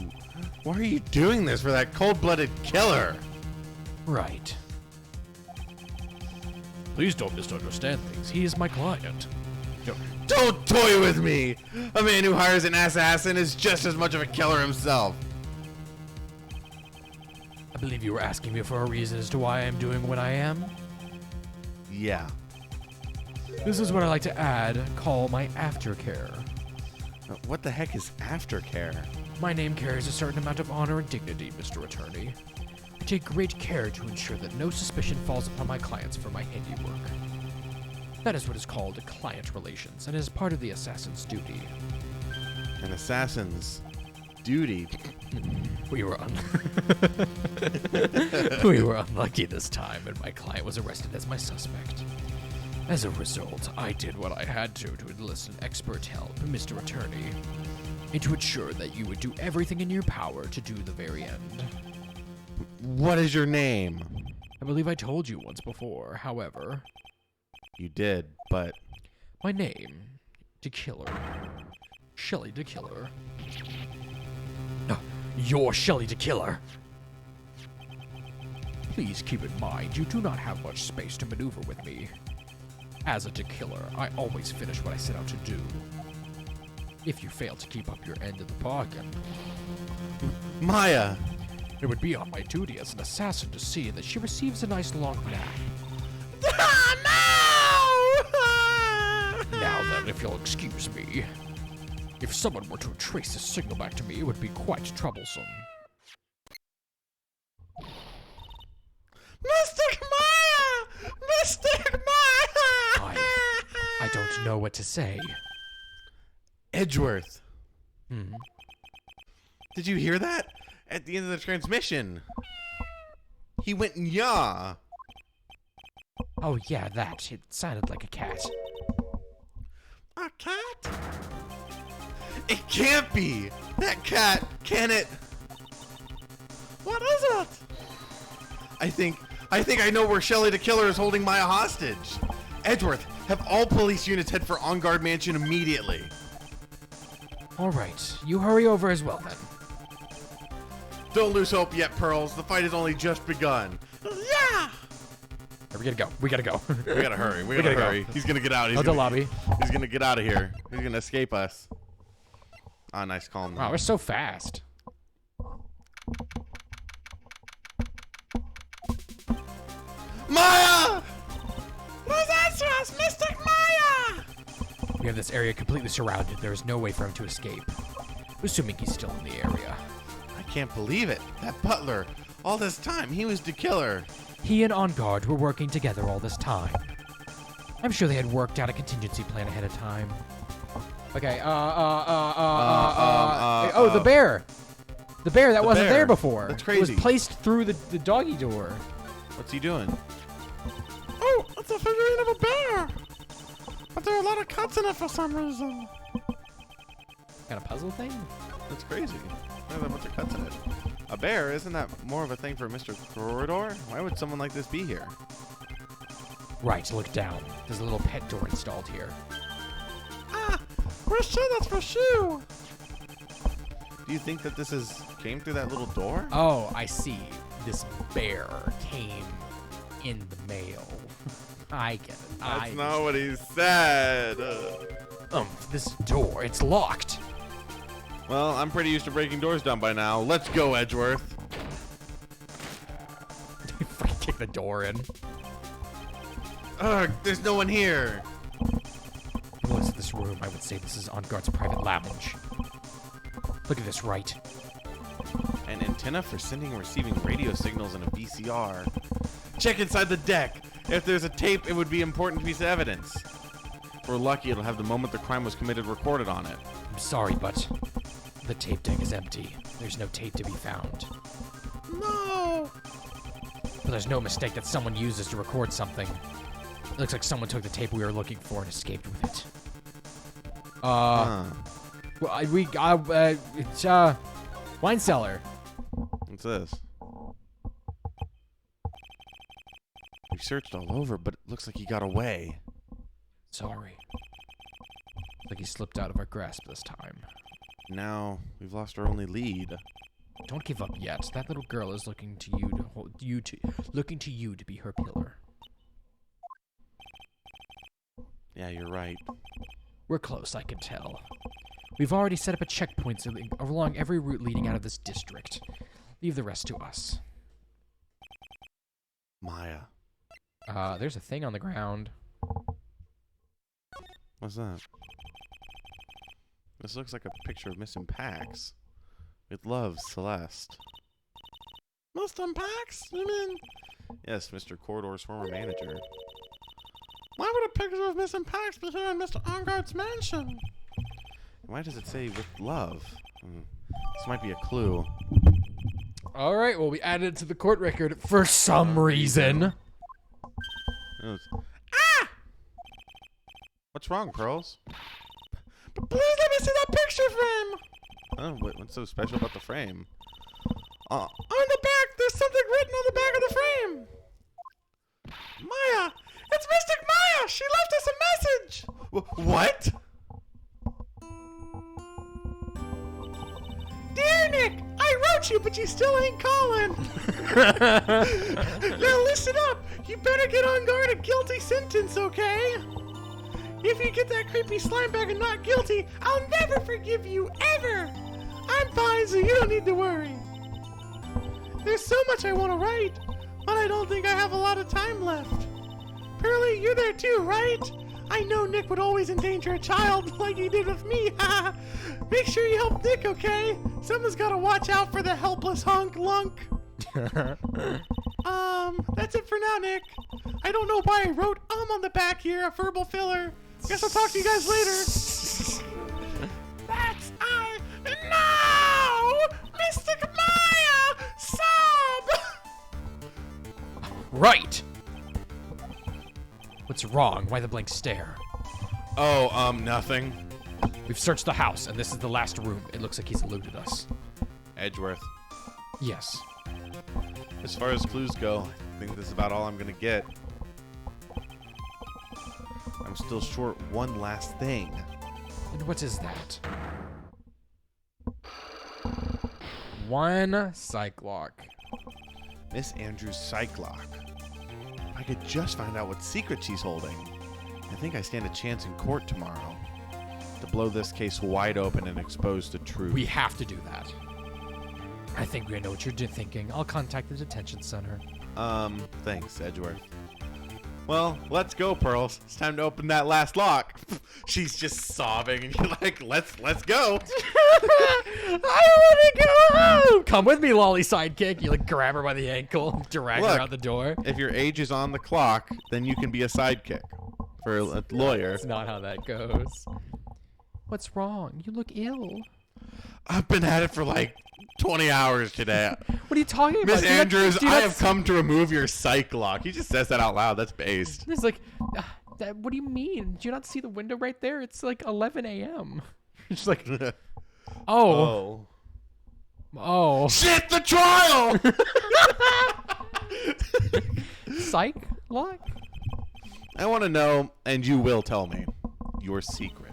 doing this for that cold-blooded killer? Right. Please don't misunderstand things. He is my client. Don't toy with me! A man who hires an assassin is just as much of a killer himself. I believe you were asking me for a reason as to why I am doing what I am. Yeah. This is what I like to call my aftercare. What the heck is aftercare? My name carries a certain amount of honor and dignity, Mr. Attorney. I take great care to ensure that no suspicion falls upon my clients for my handiwork. That is what is called client relations, and is part of the assassin's duty. An assassin's duty? We were unlucky this time, and my client was arrested as my suspect. As a result, I did what I had to enlist expert help, Mr. Attorney, and to ensure that you would do everything in your power to do the very end. What is your name? I believe I told you once before, however. You did, but... My name, DeKiller. Shelly DeKiller. You're Shelly DeKiller. Please keep in mind, you do not have much space to maneuver with me. As a DeKiller, I always finish what I set out to do. If you fail to keep up your end of the bargain... Maya! It would be on my duty as an assassin to see that she receives a nice long nap. Now then, if you'll excuse me. If someone were to trace this signal back to me, it would be quite troublesome. Mystic Maya! Mystic Maya! I don't know what to say. Edgeworth! Hmm? Did you hear that? At the end of the transmission. He went yaw. Oh yeah, that. It sounded like a cat. A cat? It can't be! That cat, can it? What is it? I think I know where Shelly the Killer is holding Maya hostage. Edgeworth, have all police units head for On Guard Mansion immediately. All right, you hurry over as well then. Don't lose hope yet, Pearls. The fight has only just begun. Yeah! We gotta go. We gotta go. We gotta hurry. We gotta gotta go. hurry. He's gonna get out. He's Out the gonna, lobby. He's gonna get out of here. He's gonna escape us. Ah, nice calm. Wow, we're so fast. Maya! Please answer us, Mystic Maya! We have this area completely surrounded. There is no way for him to escape. Assuming he's still in the area. I can't believe it. That butler. All this time, he was the killer. He and On Guard were working together all this time. I'm sure they had worked out a contingency plan ahead of time. Okay, oh, the bear! The bear that wasn't bear. there before. That's It crazy. was placed through the doggy door. What's he doing? Oh, it's a figurine of a bear! But there are a lot of cuts in it for some reason. Kind of puzzle thing? That's crazy. There's a bunch of cuts in it. A bear? Isn't that more of a thing for Mr. Corridor? Why would someone like this be here? Right, look down. There's a little pet door installed here. Ah, we're sure that's for Shoe. Do you think that this came through that little door? Oh, I see. This bear came in the mail. I get it. That's not what he said. This door, it's locked. Well, I'm pretty used to breaking doors down by now. Let's go, Edgeworth. Freaking kick the door in. Ugh, there's no one here. If it was this room, I would say this is On Guard's private lounge. Look at this, Wright. An antenna for sending and receiving radio signals and a VCR. Check inside the deck. If there's a tape, it would be an important piece of evidence. If we're lucky, it'll have the moment the crime was committed recorded on it. I'm sorry, but the tape deck is empty. There's no tape to be found. No! But there's no mistake that someone used this to record something. It looks like someone took the tape we were looking for and escaped with it. Huh. Well, it's, wine cellar. What's this? We searched all over, but it looks like he got away. Sorry. Like he slipped out of our grasp this time. Now, we've lost our only lead. Don't give up yet. That little girl is looking to you to be her pillar. Yeah, you're right. We're close, I can tell. We've already set up a checkpoint along every route leading out of this district. Leave the rest to us. Maya. There's a thing on the ground. What's that? This looks like a picture of missing Pax. With love, Celeste. Mr. Pax? You mean, Yes, Mr. Corridor's former manager. why would a picture of Missing Pax be here in Mr. Onguard's mansion? Why does it say with love? This might be a clue. All right, well, we added it to the court record for some reason. What's wrong, Pearls? But please let me see that picture frame! Oh, what's so special about the frame? On the back, there's something written on the back of the frame! Maya! It's Mystic Maya! She left us a message! What? Dear Nick, I wrote you, but you still ain't calling. Now listen up. You better get on guard a guilty sentence, okay? If you get that creepy slime bag and not guilty, I'll never forgive you, ever. I'm fine, so you don't need to worry. There's so much I want to write, but I don't think I have a lot of time left. Pearly, you're there too, right? I know Nick would always endanger a child like he did with me. Make sure you help Nick, okay? Someone's got to watch out for the helpless lunk. That's it for now, Nick. I don't know why I wrote on the back here, a verbal filler. Guess I'll talk to you guys later. That's I. No! Mystic Maya! Sob! Right! What's wrong? Why the blank stare? Nothing. We've searched the house, and this is the last room. It looks like he's eluded us. Edgeworth. Yes. As far as clues go, I think this is about all I'm gonna get. I'm still short one last thing. And what is that? One psych lock. Miss Andrews' psych lock. If I could just find out what secret she's holding, I think I stand a chance in court tomorrow to blow this case wide open and expose the truth. We have to do that. I think we know what you're thinking. I'll contact the detention center. Thanks, Edgeworth. Well, let's go, Pearls. It's time to open that last lock. She's just sobbing, and you're like, let's go. I want to go home. Come with me, lolly sidekick. You like grab her by the ankle, drag her out the door. If your age is on the clock, then you can be a sidekick for a lawyer. That's not how that goes. What's wrong? You look ill. I've been at it for like 20 hours today. What are you talking about? Miss Andrews, I have come to remove your psych lock. He just says that out loud. That's based. It's like, what do you mean? Do you not see the window right there? It's like 11 a.m. She's like, oh. Shit, the trial! Psych lock? I want to know, and you will tell me, your secret.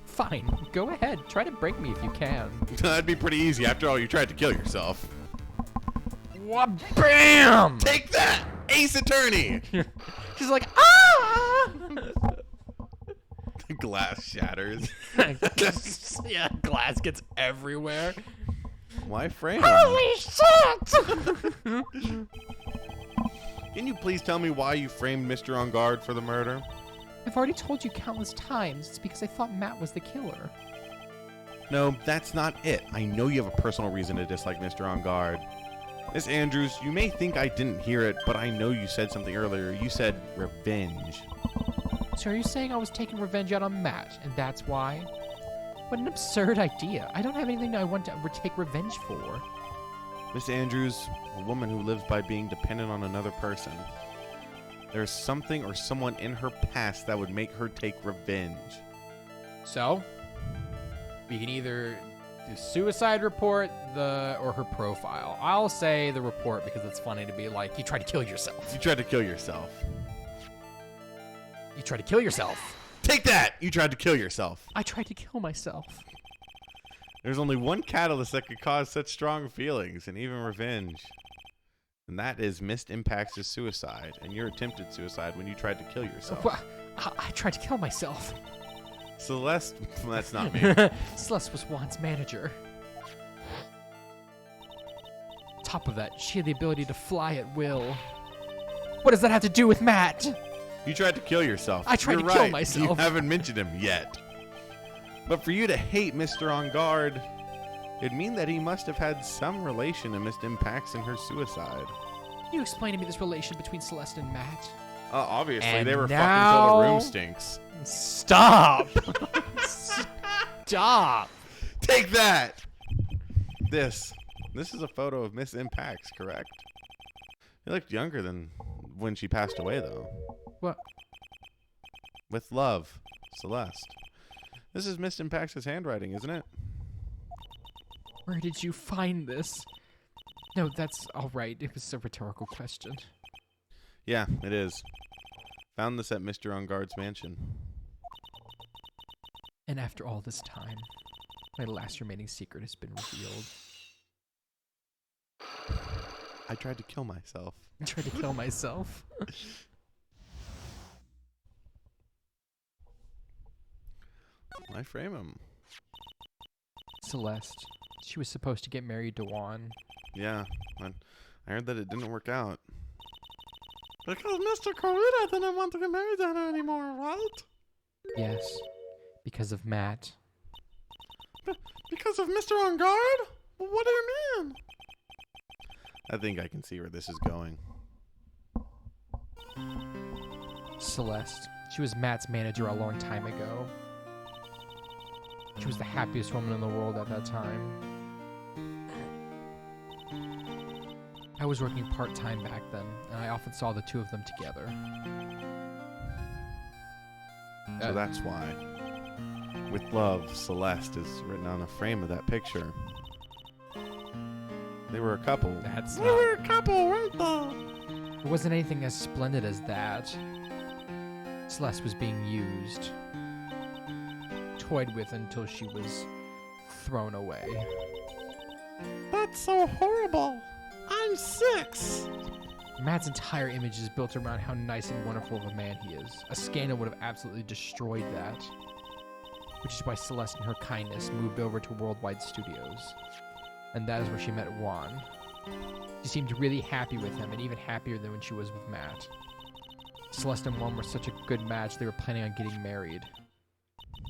Fine, go ahead. Try to break me if you can. That'd be pretty easy. After all, you tried to kill yourself. What? Bam! Take that, Ace Attorney! She's like, ah! The glass shatters. Yeah, glass gets everywhere. Why frame? Holy shit! Can you please tell me why you framed Mr. On Guard for the murder? I've already told you countless times. It's because I thought Matt was the killer. No, that's not it. I know you have a personal reason to dislike Mr. On Guard. Miss Andrews, you may think I didn't hear it, but I know you said something earlier. You said revenge. So are you saying I was taking revenge out on Matt, and that's why? What an absurd idea. I don't have anything I want to take revenge for. Miss Andrews, a woman who lives by being dependent on another person. There's something or someone in her past that would make her take revenge. So, we can either do suicide report or her profile. I'll say the report because it's funny to be like, you tried to kill yourself. You tried to kill yourself. You tried to kill yourself. Take that! You tried to kill yourself. I tried to kill myself. There's only one catalyst that could cause such strong feelings and even revenge. And that is missed impacts of suicide and your attempted suicide when you tried to kill yourself. Well, I tried to kill myself. Celeste, that's not me. Celeste was Juan's manager. Top of that, she had the ability to fly at will. What does that have to do with Matt? You tried to kill yourself. I tried You're to kill right. myself. You haven't mentioned him yet. But for you to hate Mr. On Guard, it'd mean that he must have had some relation to missed impacts in her suicide. Can you explain to me this relation between Celeste and Matt? Obviously, And they were fucking now- until the room stinks. Stop! Stop! Take that! This is a photo of Miss Impacts, correct? You looked younger than when she passed away, though. What? With love, Celeste. This is Miss Impacts' handwriting, isn't it? Where did you find this? No, that's all right. It was a rhetorical question. Yeah, it is. Found this at Mr. On Guard's mansion. And after all this time, my last remaining secret has been revealed. I tried to kill myself. I tried to kill myself. I frame him. Celeste. She was supposed to get married to Juan. Yeah, I heard that it didn't work out. Because Mr. Corita didn't want to get married to her anymore, right? Yes. Because of Matt. Because of Mr. On Guard? What do you mean? I think I can see where this is going. Celeste. She was Matt's manager a long time ago. She was the happiest woman in the world at that time. I was working part-time back then, and I often saw the two of them together. So that's why. With love, Celeste is written on a frame of that picture. They were a couple. That's We not. were a couple, right though? It wasn't anything as splendid as that. Celeste was being used, toyed with until she was thrown away. That's so horrible. I'm 6. Matt's entire image is built around how nice and wonderful of a man he is. A scandal would have absolutely destroyed that. Which is why Celeste, in her kindness, moved over to Worldwide Studios. And that is where she met Juan. She seemed really happy with him, and even happier than when she was with Matt. Celeste and Juan were such a good match, they were planning on getting married.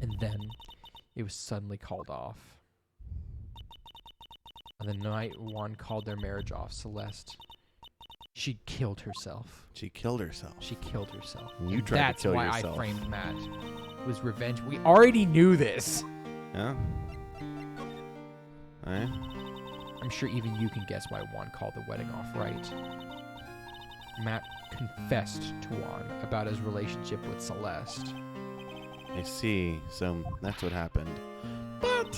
And then, it was suddenly called off. On the night Juan called their marriage off, Celeste, she killed herself. She killed herself. She killed herself. And you And tried to that's kill why yourself. I framed Matt. It was revenge. We already knew this. Yeah? Eh? I'm sure even you can guess why Juan called the wedding off, right? Matt confessed to Juan about his relationship with Celeste. I see. So that's what happened. But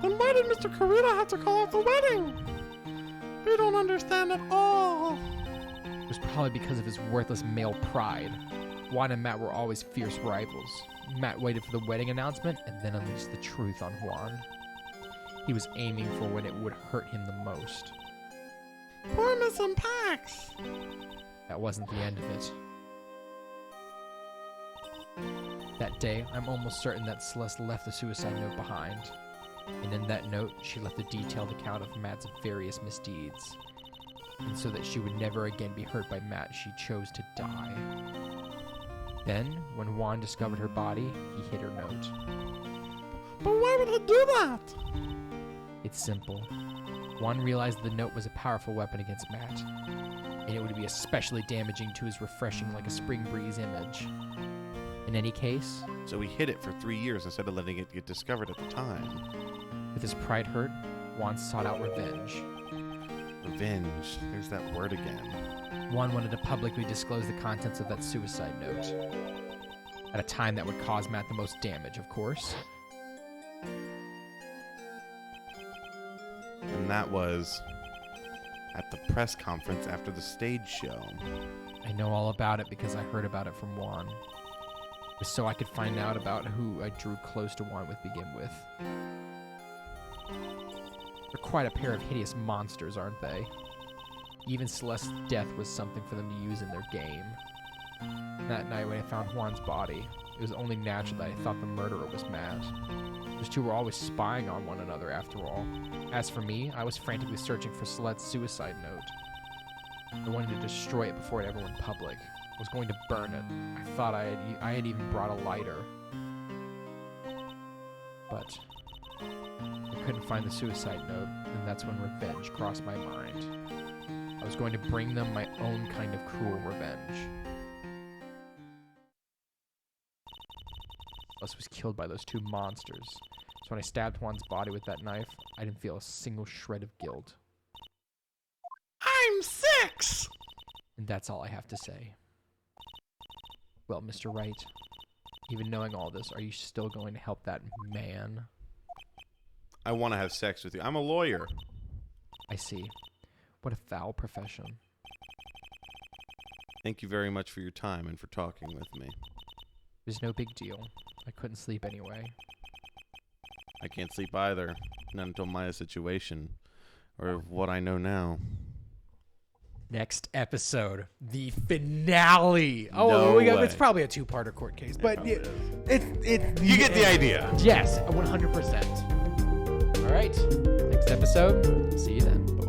then why did Mr. Carita have to call off the wedding? We don't understand at all. It was probably because of his worthless male pride. Juan and Matt were always fierce rivals. Matt waited for the wedding announcement and then unleashed the truth on Juan. He was aiming for when it would hurt him the most. Poor Miss Pax. That wasn't the end of it. That day, I'm almost certain that Celeste left the suicide note behind. And in that note, she left a detailed account of Matt's various misdeeds. And so that she would never again be hurt by Matt, she chose to die. Then, when Juan discovered her body, he hid her note. But why would he do that? It's simple. Juan realized the note was a powerful weapon against Matt, and it would be especially damaging to his refreshing like a spring breeze image. In any case, So he hid it for 3 years instead of letting it get discovered at the time. with his pride hurt, Juan sought out revenge. Revenge. There's that word again. Juan wanted to publicly disclose the contents of that suicide note. At a time that would cause Matt the most damage, of course. And that was at the press conference after the stage show. I know all about it because I heard about it from Juan. It was so I could find out about who I drew close to Juan with begin with. They're quite a pair of hideous monsters, aren't they? Even Celeste's death was something for them to use in their game. That night when I found Juan's body, it was only natural that I thought the murderer was Matt. Those two were always spying on one another after all. As for me, I was frantically searching for Celeste's suicide note. I wanted to destroy it before it ever went public. I was going to burn it. I thought I had even brought a lighter. But I couldn't find the suicide note, and that's when revenge crossed my mind. I was going to bring them my own kind of cruel revenge. Celeste was killed by those two monsters. So when I stabbed Juan's body with that knife, I didn't feel a single shred of guilt. I'm 6. And that's all I have to say. Well, Mr. Wright, even knowing all this, are you still going to help that man? I want to have sex with you. I'm a lawyer. I see. What a foul profession. Thank you very much for your time and for talking with me. It was no big deal. I couldn't sleep anyway. I can't sleep either. Not until Maya's situation. Or what I know now. Next episode, the finale. Oh, No it's way. probably a two-parter court case, but probably it, is. it's You get the idea. Yes, 100%. All right, next episode. See you then.